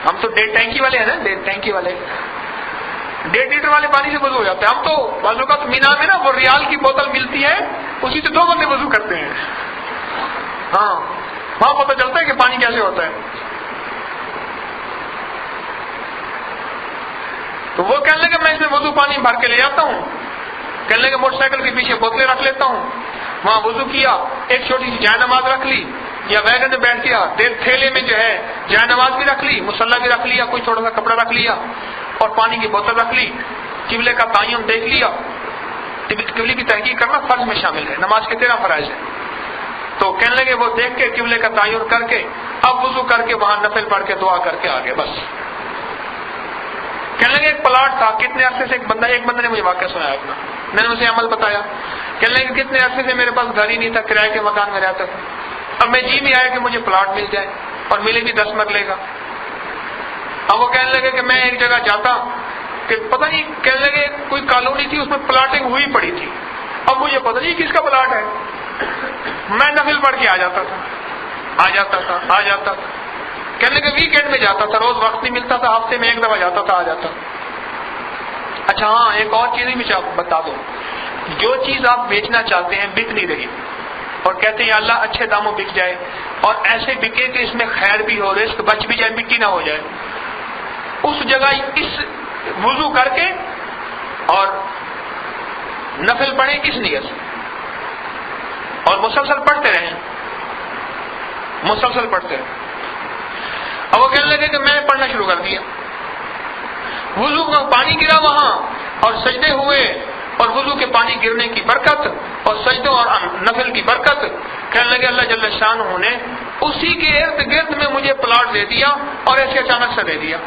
ہم تو 1.5 ٹینکی والے ہیں نا، 1.5 ٹینکی والے 1.5 لیٹر والے پانی سے وضو ہو جاتا ہے. ہم تو بازو کا مینا میں نا وہ ریال کی بوتل ملتی ہے، اسی سے 2 بندے وضو کرتے ہیں. ہاں وہاں پتہ چلتا ہے کہ پانی کیسے ہوتا ہے. تو وہ کہنے لگے میں اس میں وضو پانی بھر کے لے جاتا ہوں. کہنے لگے موٹر سائیکل کے پیچھے بوتلیں رکھ لیتا ہوں، وہاں وضو کیا، ایک چھوٹی سی جائے نماز رکھ لی یا ویگن میں بیٹھ گیا، تھیلے میں جو ہے جائے نماز بھی رکھ لی، مصلی بھی رکھ لیا، کوئی تھوڑا سا کپڑا رکھ لیا اور پانی کی بوتل رکھ لی. قبلے کا تعین دیکھ لیا. قبلے کی تحقیق کرنا فرض میں شامل ہے، نماز کے 13 فرائض ہیں. تو کہنے لگے وہ دیکھ کے قبلے کا تعین کر کے اب وضو کر کے وہاں نفل پڑھ کے دعا کر کے آ گئے. بس کہنے لگے ایک پلاٹ تھا، کتنے عرصے سے ایک بندے نے مجھے واقعہ سنایا اپنا، میں نے اسے عمل بتایا. کہنے لگے کتنے عرصے سے میرے پاس گھر ہی نہیں تھا، کرائے کے مکان میں رہتا تھا. اب میں جی بھی آیا کہ مجھے پلاٹ مل جائے اور ملے بھی 10 مرلے کا. اب وہ کہنے لگے کہ میں ایک جگہ جاتا کہ پتہ نہیں، کہنے لگے کوئی کالونی تھی اس میں پلاٹنگ ہوئی پڑی تھی، اب مجھے پتہ نہیں کس کا پلاٹ ہے. میں نفل پڑھ کے آ جاتا تھا. کہنے لگے ویکینڈ میں جاتا تھا، روز وقت نہیں ملتا تھا، ہفتے میں 1 دفعہ جاتا تھا، آ جاتا. اچھا ہاں ایک اور چیز بھی میں بتا دوں، جو چیز آپ بیچنا چاہتے ہیں بک نہیں رہی اور کہتے ہیں اللہ اچھے داموں بک جائے اور ایسے بکے کہ اس میں خیر بھی ہو، رزق بچ بھی جائے، مٹی نہ ہو جائے، اس جگہ اس وضو کر کے اور نفل پڑھیں اس نیت سے اور مسلسل پڑھتے رہیں. اب وہ کہنے لگے کہ میں نے پڑھنا شروع کر دیا، وضو کا پانی گرا وہاں اور سجدے ہوئے اور وضو کے پانی گرنے کی برکت اور سجدوں اور نفل کی برکت. کہنے لگے اللہ جل شانہ نے اسی کے ارد گرد میں مجھے پلاٹ دے دیا اور ایسے اچانک سے دے دیا.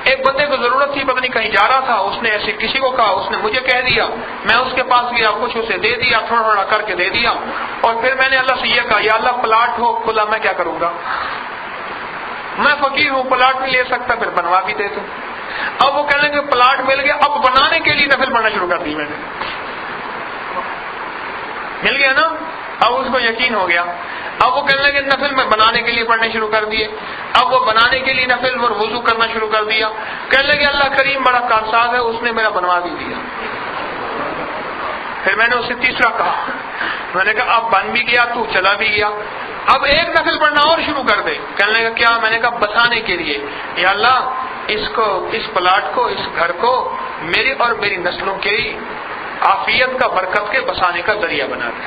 ایک بندے کو ضرورت تھی، پتہ نہیں کہیں جا رہا تھا، اس نے ایسے کسی کو کہا، اس نے مجھے کہہ دیا، میں اس کے پاس گیا، کچھ اسے دے دیا، تھوڑا تھوڑا کر کے دے دیا. اور پھر میں نے اللہ سے یہ کہا یا اللہ پلاٹ ہو کھلا میں کیا کروں گا، میں فقیر ہوں، پلاٹ نہیں لے سکتا، پھر بنوا بھی دے دوں. اب وہ کہنے لگے پلاٹ مل گیا، اب بنانے کے لیے نفل پڑھنا شروع کر دی میں نے. مل گیا نا، اب اس کو یقین ہو گیا. اب وہ کہنے لگے نفل میں بنانے کے لیے پڑھنے شروع کر دیے. اب وہ بنانے کے لیے نفل اور وضو کرنا شروع کر دیا. کہنے لگے اللہ کریم بڑا کارساز ہے، اس نے میرا بنوا بھی دیا. پھر میں نے اسے تیسرا کہا، میں نے کہا اب بن بھی گیا، تو چلا بھی گیا، اب ایک نفل پڑھنا اور شروع کر دے. کہنے لگا کیا؟ میں نے کہا بسانے کے لیے، یا اللہ اس پلاٹ کو، اس گھر کو میری اور میری نسلوں کے عافیت کا، برکت کے بسانے کا ذریعہ بنا دے،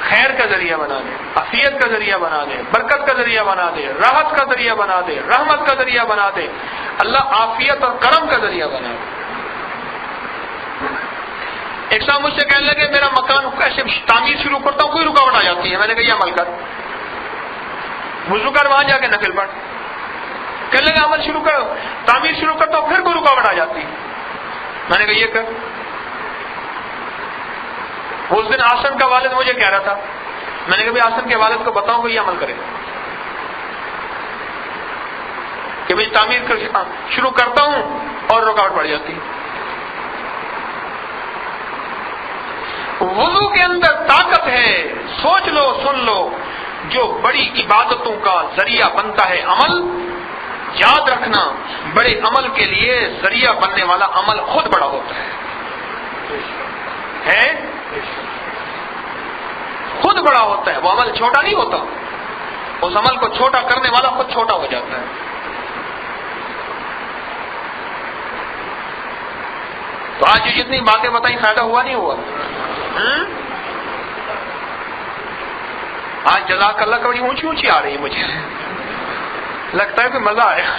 خیر کا ذریعہ بنا دے، عافیت کا ذریعہ بنا دے، برکت کا ذریعہ بنا دے، راحت کا ذریعہ بنا دے، رحمت کا ذریعہ بنا دے. اللہ عافیت اور کرم کا ذریعہ بنا دے. ایک صاحب مجھ سے کہنے لگے میرا مکان ایسے تعمیر شروع کرتا ہوں کوئی رکاوٹ آ جاتی ہے. میں نے کہا یہ عمل کر، وضو کر، وہاں جا کے نفل پڑھ. کہنے لگے عمل شروع کرو، تعمیر شروع کرتا ہوں پھر کوئی رکاوٹ آ جاتی ہے. میں نے کہا یہ کر. اس دن آسن کا والد مجھے کہہ رہا تھا، میں نے کہا بھی آسن کے والد کو بتاؤں کہ یہ عمل کرے کہ میں تعمیر شروع کرتا ہوں اور رکاوٹ پڑ جاتی ہے۔ وضو کے اندر طاقت ہے، سوچ لو سن لو، جو بڑی عبادتوں کا ذریعہ بنتا ہے عمل، یاد رکھنا بڑے عمل کے لیے ذریعہ بننے والا عمل خود بڑا ہوتا ہے، خود بڑا ہوتا ہے، وہ عمل چھوٹا نہیں ہوتا، اس عمل کو چھوٹا کرنے والا خود چھوٹا ہو جاتا ہے۔ تو آج یہ جتنی باتیں بتائیں فائدہ ہوا نہیں ہوا؟ آج جزاک اللہ کا بڑی اونچی اونچی آ رہی ہے، مجھے لگتا ہے کہ مزہ آیا۔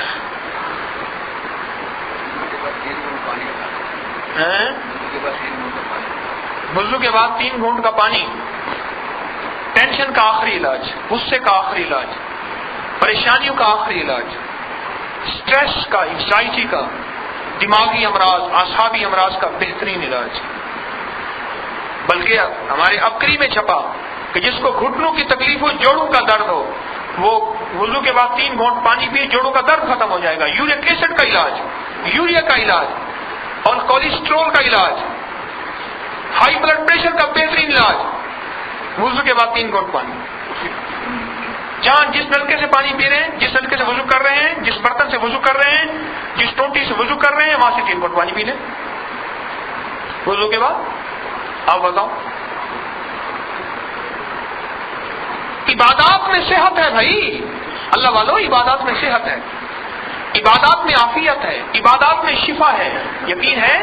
وضو کے بعد 3 گھونٹ کا پانی، ٹینشن کا آخری علاج، غصے کا آخری علاج، پریشانیوں کا آخری علاج، سٹریس کا، انزائٹی کا، دماغی امراض، اعصابی امراض کا بہترین علاج۔ بلکہ ہمارے ابکری میں چھپا کہ جس کو گھٹنوں کی تکلیف ہو، جوڑوں کا درد ہو، وہ وضو کے بعد 3 گھونٹ پانی پیے، جوڑوں کا درد ختم ہو جائے گا۔ یورک ایسڈ کا علاج، یوریا کا علاج، اور کولیسٹرول کا علاج، ہائی بلڈ پریشر کا بہترین علاج، وضو کے بعد 3 گھونٹ پانی۔ جہاں جس نلکے سے پانی پی رہے ہیں، جس نلکے سے وضو کر رہے ہیں، جس برتن سے وضو کر رہے ہیں، جس ٹوٹی سے وضو کر رہے ہیں، وہاں سے 3 گھونٹ پانی پی لیں وضو کے بعد۔ آپ بتاؤ، عبادات میں صحت ہے بھائی، اللہ والو، عبادات میں صحت ہے، عبادات میں عافیت ہے، عبادات میں شفا ہے، یقین ہے؟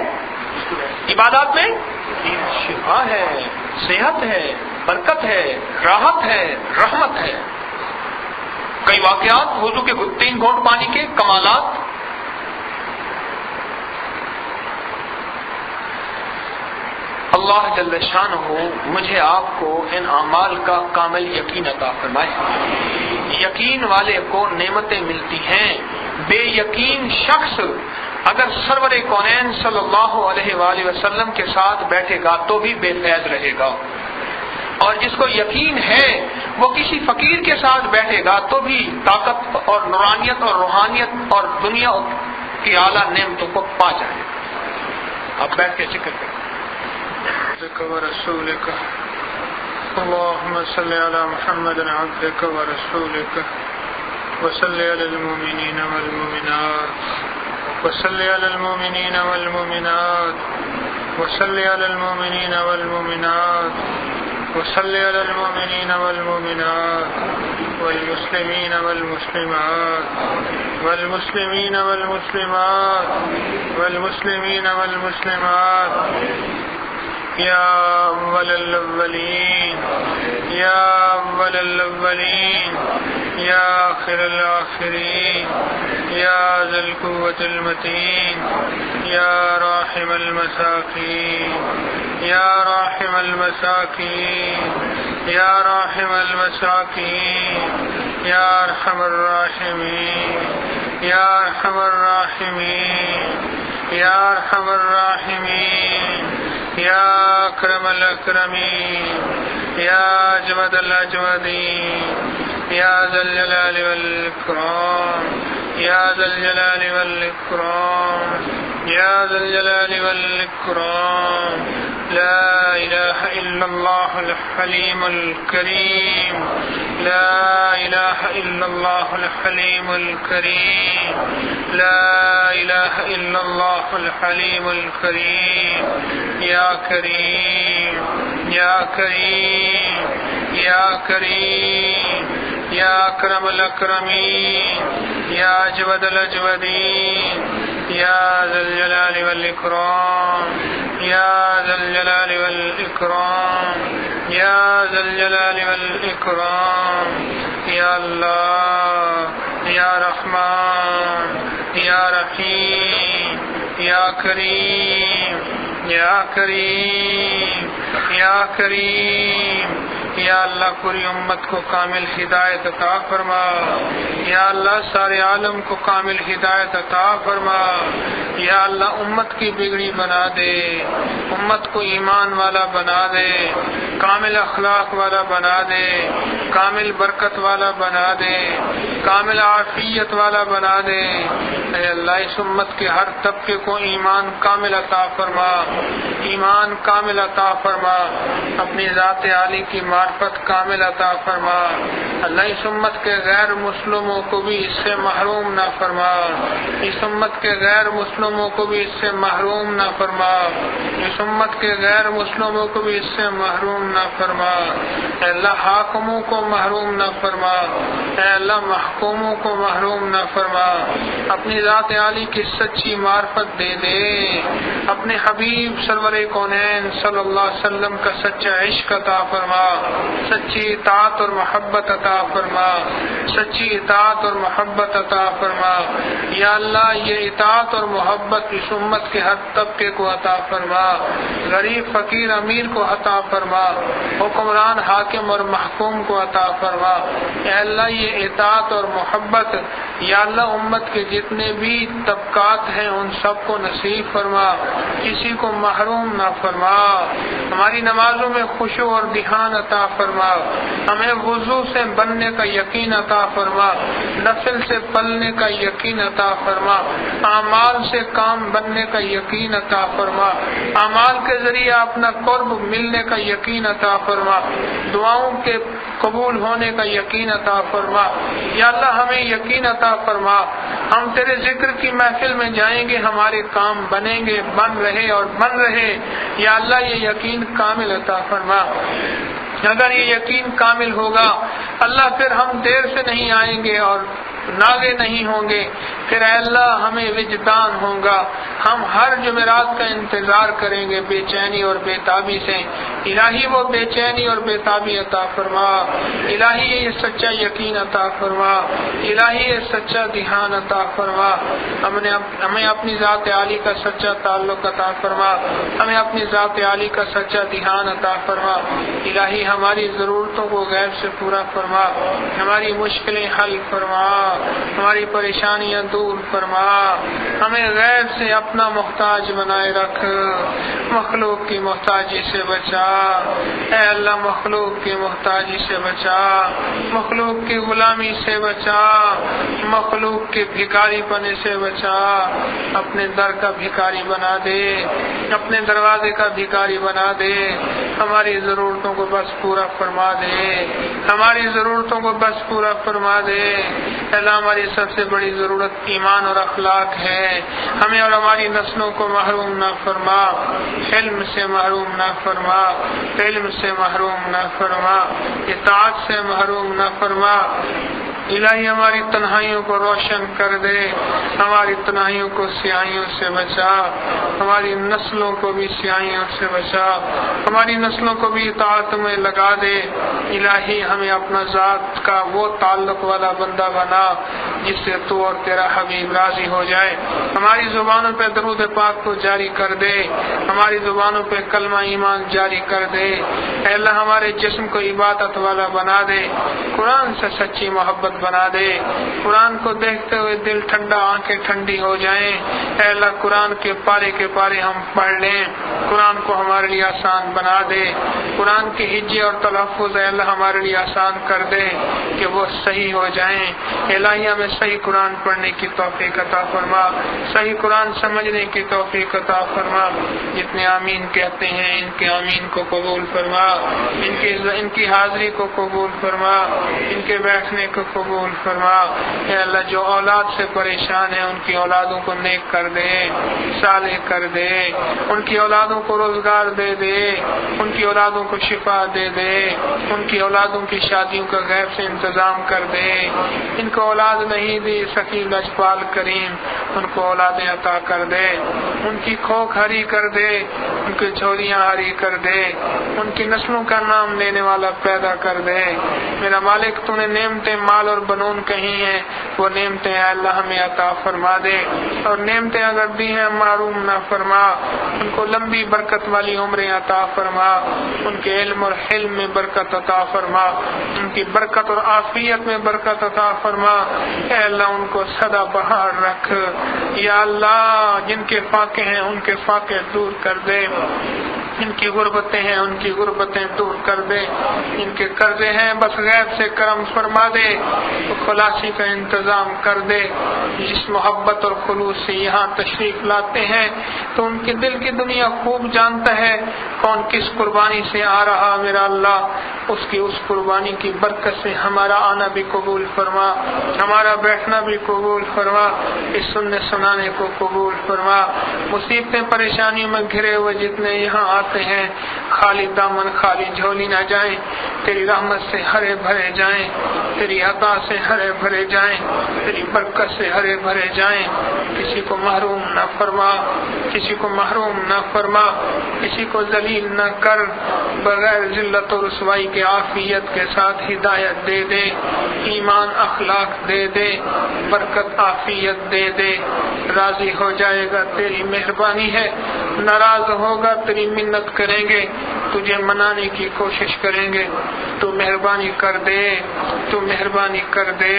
عبادات میں شفا ہے، صحت ہے، برکت ہے، راحت ہے، رحمت ہے۔ کئی واقعات وضو کے 3 گھونٹ پانی کے کمالات۔ اللہ جل شانہ مجھے آپ کو ان اعمال کا کامل یقین عطا فرمائے۔ یقین والے کو نعمتیں ملتی ہیں، بے یقین شخص اگر سرور کونین صلی اللہ علیہ وآلہ وسلم کے ساتھ بیٹھے گا تو بھی بے فیض رہے گا، اور جس کو یقین ہے وہ کسی فقیر کے ساتھ بیٹھے گا تو بھی طاقت اور نورانیت اور روحانیت اور دنیا کی اعلیٰ نعمتوں کو پا جائے۔ اب بیٹھ کے ذکر کریں۔
ورسولك اللهم صل على محمد عبدك ورسولك وصل على المؤمنين والمؤمنات وصل على المؤمنين والمؤمنات وصل على المؤمنين والمؤمنات وصل على المؤمنين والمؤمنات والمسلمين والمسلمات والمسلمين والمسلمات والمسلمين والمسلمات یا اول الاولین یا اول الاولین یا آخر الآخرین یا ذی القوة المتین یا راحم المساکین یا راحم المساکین یا راحم المساکین یا ارحم الراحمین یا ارحم الراحمین یا ارحم الراحمین یا اکرم الاکرمین یا اجود الاجودین یا ذا الجلال والاکرام یا ذا الجلال والاکرام یا ذا الجلال والاکرام لا الہ الا اللہ الحلیم الکریم لا الہ الا اللہ الحلیم الکریم لا الہ الا اللہ الحلیم الکریم یا کریم یا کریم یا کریم یا اکرم الاکرمین یا اجود الاجودین یا ذا الجلال والاکرام یا ذا الجلال والاکرام یا ذا الجلال والاکرام یا اللہ یا رحمان یا رحیم یا کریم یا کریم یا کریم یا اللہ پوری امت کو کامل ہدایت عطا فرما، یا اللہ سارے عالم کو کامل ہدایت عطا فرما، یا اللہ امت کی بگڑی بنا دے، امت کو ایمان والا بنا دے، کامل اخلاق والا بنا دے، کامل برکت والا بنا دے، کامل عافیت والا بنا دے۔ اے اللہ اس امت کے ہر طبقے کو ایمان کامل عطا فرما، ایمان کامل عطا فرما، اپنی ذات عالی کی معرفت کامل عطا فرما۔ اللہ اس امت کے غیر مسلموں کو بھی اس سے محروم نہ فرما، اس امت کے غیر مسلموں کو بھی اس سے محروم نہ فرما، اس امت کے غیر مسلموں کو بھی اس سے محروم نہ فرما۔ اے اللہ حاکموں کو محروم نہ فرما، اے اللہ محکوموں کو محروم نہ فرما، اپنی ذات عالی کی سچی معرفت دے دے، اپنے حبیب سرور کونین صلی اللہ علیہ وسلم کا سچا عشق عطا فرما، سچی اطاعت اور محبت عطا فرما، سچی اطاعت اور محبت عطا فرما۔ یا اللہ یہ اطاعت اور محبت اس امت کے ہر طبقے کو عطا فرما، غریب فقیر امیر کو عطا فرما، حکمران حاکم اور محکوم کو عطا فرما۔ اے اللہ یہ اطاعت اور محبت یا اللہ امت کے جتنے بھی طبقات ہیں ان سب کو نصیب فرما، کسی کو محروم نہ فرما۔ ہماری نمازوں میں خشوع اور دھیان عطا فرما، ہمیں وضو سے بننے کا یقین عطا فرما، نفل سے پلنے کا یقین عطا فرما، اعمال سے کام بننے کا یقین عطا فرما، اعمال کے ذریعے اپنا قرب ملنے کا یقین عطا فرما، دعاؤں کے قبول ہونے کا یقین عطا فرما۔ یا اللہ ہمیں یقین عطا فرما، ہم تیرے ذکر کی محفل میں جائیں گے، ہمارے کام بنیں گے، بن رہے اور بن رہے۔ یا اللہ یہ یقین کامل عطا فرما۔ اگر یہ یقین کامل ہوگا اللہ پھر ہم دیر سے نہیں آئیں گے اور ناگے نہیں ہوں گے، پھر اے اللہ ہمیں وجدان ہوگا، ہم ہر جمعرات کا انتظار کریں گے بے چینی اور بے تابی سے۔ الہی وہ بے چینی اور بے تابی عطا فرما، الہی یہ سچا یقین عطا فرما، الہی یہ سچا دھیان عطا فرما۔ ہمیں اپنی ذات عالی کا سچا تعلق عطا فرما، ہمیں اپنی ذات عالی کا سچا دھیان عطا فرما۔ الہی ہماری ضرورتوں کو غیب سے پورا فرما، ہماری مشکلیں حل فرما، ہماری پریشانیاں دور فرما، ہمیں غیب سے اپنا محتاج بنائے رکھ، مخلوق کی محتاجی سے بچا۔ اے اللہ مخلوق کی محتاجی سے بچا، مخلوق کی غلامی سے بچا، مخلوق کے بھکاری پنے سے بچا، اپنے در کا بھکاری بنا دے، اپنے دروازے کا بھکاری بنا دے، ہماری ضرورتوں کو بس پورا فرما دے، ہماری ضرورتوں کو بس پورا فرما دے۔ اللہ ہماری سب سے بڑی ضرورت ایمان اور اخلاق ہے، ہمیں اور ہماری نسلوں کو محروم نہ فرما، علم سے محروم نہ فرما، علم سے محروم نہ فرما، اطاعت سے محروم نہ فرما۔ الہی ہماری تنہائیوں کو روشن کر دے، ہماری تنہائیوں کو سیاہیوں سے بچا، ہماری نسلوں کو بھی سیاہیوں سے بچا، ہماری نسلوں کو بھی اطاعت میں لگا دے۔ الہی ہمیں اپنا ذات کا وہ تعلق والا بندہ بنا جس سے تو اور تیرا حبیب راضی ہو جائے۔ ہماری زبانوں پہ درود پاک کو جاری کر دے، ہماری زبانوں پہ کلمہ ایمان جاری کر دے۔ اے اللہ ہمارے جسم کو عبادت والا بنا دے، قرآن سے سچی محبت بنا دے، قرآن کو دیکھتے ہوئے دل ٹھنڈا آنکھیں ٹھنڈی ہو جائیں۔ اے اللہ قرآن کے پارے کے پارے ہم پڑھ لیں، قرآن کو ہمارے لیے آسان بنا دے، قرآن کے ہجے اور تلفظ اے اللہ ہمارے لیے آسان کر دے کہ وہ صحیح ہو جائیں۔ الہی ہمیں صحیح قرآن پڑھنے کی توفیق عطا فرما، صحیح قرآن سمجھنے کی توفیق عطا فرما۔ جتنے آمین کہتے ہیں ان کے آمین کو قبول فرما، ان کی حاضری کو قبول فرما، ان کے بیٹھنے کو قبول فرما۔ اے اللہ جو اولاد سے پریشان ہیں ان کی اولادوں کو نیک کر دے، صالح کر دے، ان کی اولادوں کو روزگار دے دے، ان کی اولادوں کو شفا دے دے، ان کی اولادوں کی شادیوں کا غیب سے انتظام کر دے۔ ان کو اولاد نہیں دی ثقیل لجپال کریم ان کو اولادیں عطا کر دے، ان کی کھوک ہری کر دے، ان کی جھولیاں ہری کر دے، ان کی نسلوں کا نام لینے والا پیدا کر دے۔ میرا مالک تو نے نعمتیں مال اور اور بنون کہیں ہیں وہ نعمتیں اے اللہ ہمیں عطا فرما دے، اور نعمتیں اگر دی ہیں معروم نہ فرما، ان کو لمبی برکت والی عمریں عطا فرما، ان کے علم اور حلم میں برکت عطا فرما، ان کی برکت اور عافیت میں برکت عطا فرما، اے اللہ ان کو سدا بہار رکھ، یا اللہ جن کے فاقے ہیں ان کے فاقے دور کر دے، جن کی غربتیں ہیں ان کی غربتیں دور کر دے، جن کے قرضے ہیں بس غیب سے کرم فرما دے، تو خلاصی کا انتظام کر دے۔ جس محبت اور خلوص سے یہاں تشریف لاتے ہیں تو ان کے دل کی دنیا خوب جانتا ہے کون کس قربانی سے آ رہا، میرا اللہ اس کی اس قربانی کی برکت سے ہمارا آنا بھی قبول فرما، ہمارا بیٹھنا بھی قبول فرما، اس سننے سنانے کو قبول فرما۔ مصیبتیں پریشانیوں میں گھرے ہوئے جتنے یہاں آتے ہیں خالی دامن خالی جھولی نہ جائیں، تیری رحمت سے ہرے بھرے جائیں، تیری عطا سے ہرے بھرے جائیں، تیری برکت سے ہرے بھرے جائیں، کسی کو محروم نہ فرما، کسی کو محروم نہ فرما، کسی کو ذلیل نہ کر، بغیر ذلت و رسوائی کے عافیت کے ساتھ ہدایت دے دے، ایمان اخلاق دے دے، برکت عافیت دے دے۔ راضی ہو جائے گا تیری مہربانی ہے، ناراض ہوگا تیری منت کریں گے، تجھے منانے کی کوشش کریں گے، تو مہربانی کر دے، تو مہربانی کر دے،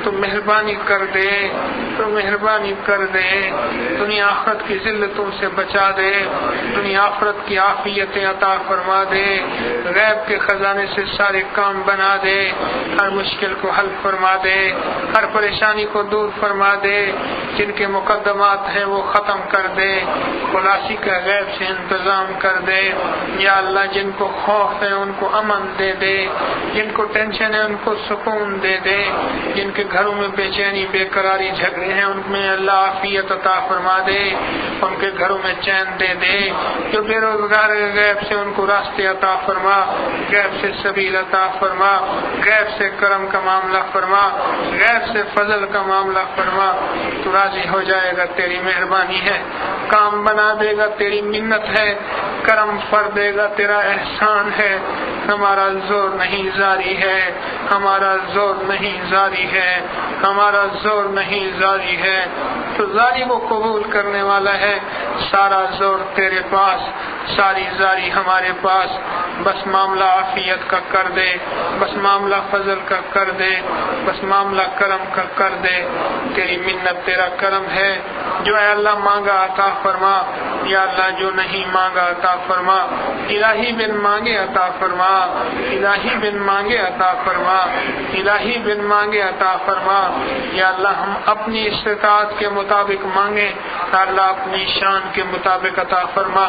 تو مہربانی کر دے، تو مہربانی کر دے، دنیا آخرت کی ذلتوں سے بچا دے، دنیا آخرت کی عافیتیں عطا فرما دے، غیب کے خزانے سے سارے کام بنا دے، ہر مشکل کو حل فرما دے، ہر پریشانی کو دور فرما دے، جن کے مقدمات ہیں وہ ختم کر دے، خلاصی کا غیب سے انتظام کر دے، یا اللہ جن کو خوف ہے ان کو امن دے دے، جن کو ٹینشن ہے ان کو سکون دے دے، جن کے گھروں میں بے چینی بے قراری جھگڑے ہیں ان میں اللہ عافیت عطا فرما دے، ان کے گھروں میں چین دے دے، جو بے روزگار غیب سے ان کو راستے عطا فرما، غیب سے سبیل عطا فرما، غیب سے کرم کا معاملہ فرما، غیب سے فضل کا معاملہ فرما، تو راضی ہو جائے گا تیری مہربانی ہے، کام بنا دے گا تیری منت ہے، کرم فر دے گا تیرا احسان ہے، ہمارا زور نہیں زاری ہے، ہمارا زور نہیں زاری ہے، ہمارا زور نہیں زاری ہے، تو زاری وہ قبول کرنے والا ہے، سارا زور تیرے پاس، ساری زاری ہمارے پاس، بس معاملہ عافیت کا کر دے، بس معاملہ فضل کا کر دے، بس معاملہ کرم کا کر دے، تیری منت تیرا کرم ہے، جو اے اللہ مانگا عطا فرما، یا اللہ جو نہیں مانگا عطا فرما، الہی بن مانگے عطا فرما، الہی بن مانگے عطا فرما، الہی بن مانگے عطا فرما، یا اللہ ہم اپنی استطاعت کے مطابق مانگیں، اللہ اپنی شان کے مطابق عطا فرما،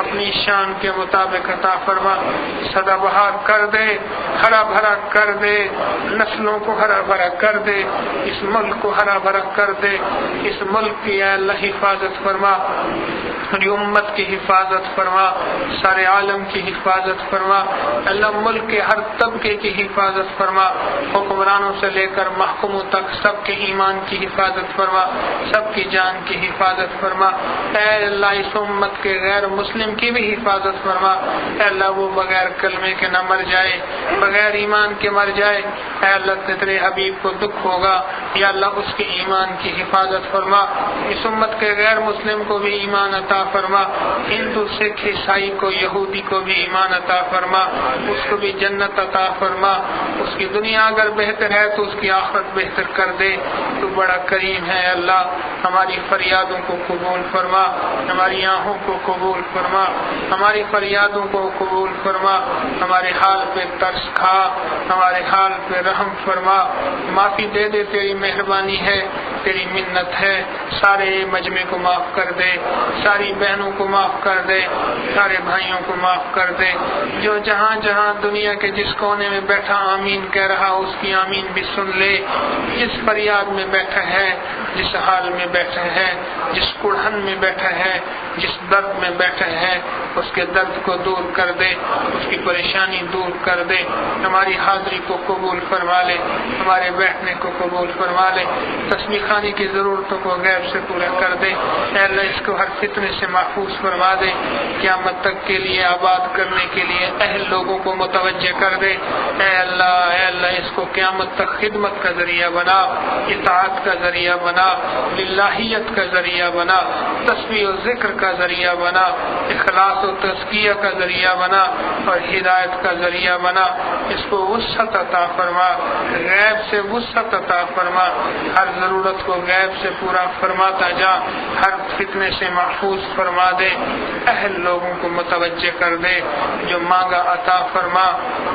اپنی شان کے مطابق عطا فرما، سدا بہار کر دے، ہرا بھرا کر دے، نسلوں کو ہرا بھرا کر دے، اس ملک کو ہرا بھرا کر دے، اس ملک کی اے اللہ حفاظت فرما، پوری امت کی حفاظت فرما، سارے عالم کی حفاظت فرما، اللہ ملک کے ہر طبقے کی حفاظت فرما، حکمرانوں سے لے کر محکوموں تک سب کے ایمان کی حفاظت فرما، سب کی جان کی حفاظت فرما، اے اللہ اس امت کے غیر مسلم کی بھی حفاظت فرما، اے اللہ وہ بغیر کلمے کے نہ مر جائے، بغیر ایمان کے مر جائے، اے اللہ تیرے حبیب کو دکھ ہوگا، یا اللہ اس کے ایمان کی حفاظت فرما، اس امت کے غیر مسلم کو بھی ایمان عطا فرما، ہندو سکھ عیسائی کو یہودی کو بھی ایمان عطا فرما، اس کو بھی جنت عطا فرما، اس کی دنیا اگر بہتر ہے تو اس کی آخرت بہتر کر دے، تو بڑا کریم ہے اللہ، ہماری فریادوں کو قبول فرما، ہماری آہوں کو قبول فرما، ہماری فریادوں کو قبول فرما، ہمارے حال پہ ترس کھا، ہمارے حال پہ رحم فرما، معافی دے دے، تیری مہربانی ہے، تیری منت ہے، سارے مجمع کو معاف کر دے، ساری بہنوں کو معاف کر دے، سارے بھائیوں کو معاف کر دے، جو جہاں جہاں دنیا کے جس کونے میں بیٹھا آمین کہہ رہا اس کی آمین بھی سن لے، جس فریاد میں بیٹھا ہے، جس حال میں بیٹھا ہے،
جس کڑھن میں بیٹھا ہے، جس درد میں بیٹھا ہے، اس کے درد کو دور کر دے، اس کی پریشانی دور کر دے، ہماری حاضری کو قبول فرما لے، ہمارے بیٹھنے کو قبول فرما لے، تسبیح خانے کی ضرورتوں کو غیب سے پورا کر دے۔ اے اللہ اس کو ہر فتنے سے محفوظ فرما دے، قیامت تک کے لیے آباد کرنے کے لیے اہل لوگوں کو متوجہ کر دے۔ اے اللہ اس کو قیامت تک خدمت کا ذریعہ بنا، اطاعت کا ذریعہ بنا، للہیت کا ذریعہ بنا، تسبیح و ذکر کا ذریعہ بنا، اخلاص و تزکیہ کا ذریعہ بنا اور ہدایت کا ذریعہ بنا۔ اس کو وسعت عطا فرما، غیب سے وسعت عطا فرما، ہر ضرورت کو غیب سے پورا فرماتا جا، ہر فتنے سے محفوظ فرما دے، اہل لوگوں کو متوجہ کر دے، جو مانگا عطا فرما،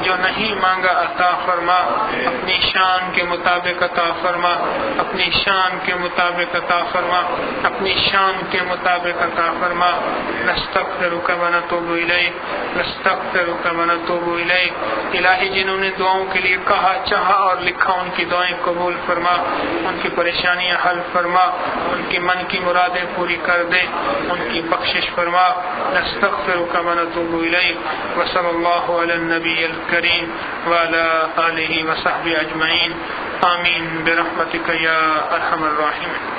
جو نہیں مانگا عطا فرما، اپنی شان کے مطابق عطا فرما، اپنی شان کے مطابق عطا فرما، اپنی شان کے مطابق عطا فرما۔ نستغفرک و نتوب الیک، نستغفرک و نتوب الیک۔ الہی جنہوں نے دعاؤں کے لیے کہا، چاہا اور لکھا، ان کی دعائیں قبول فرما، ان کی پریشانیاں حل فرما، ان کی من کی مرادیں پوری کر دے، ان کی بخشش فرما۔ نستغفرک و نتوب الیک، وصلی اللہ علی النبی الکریم وعلی آلہ وصحبہ اجمعین، آمین برحمتک یا ارحم الراحمین۔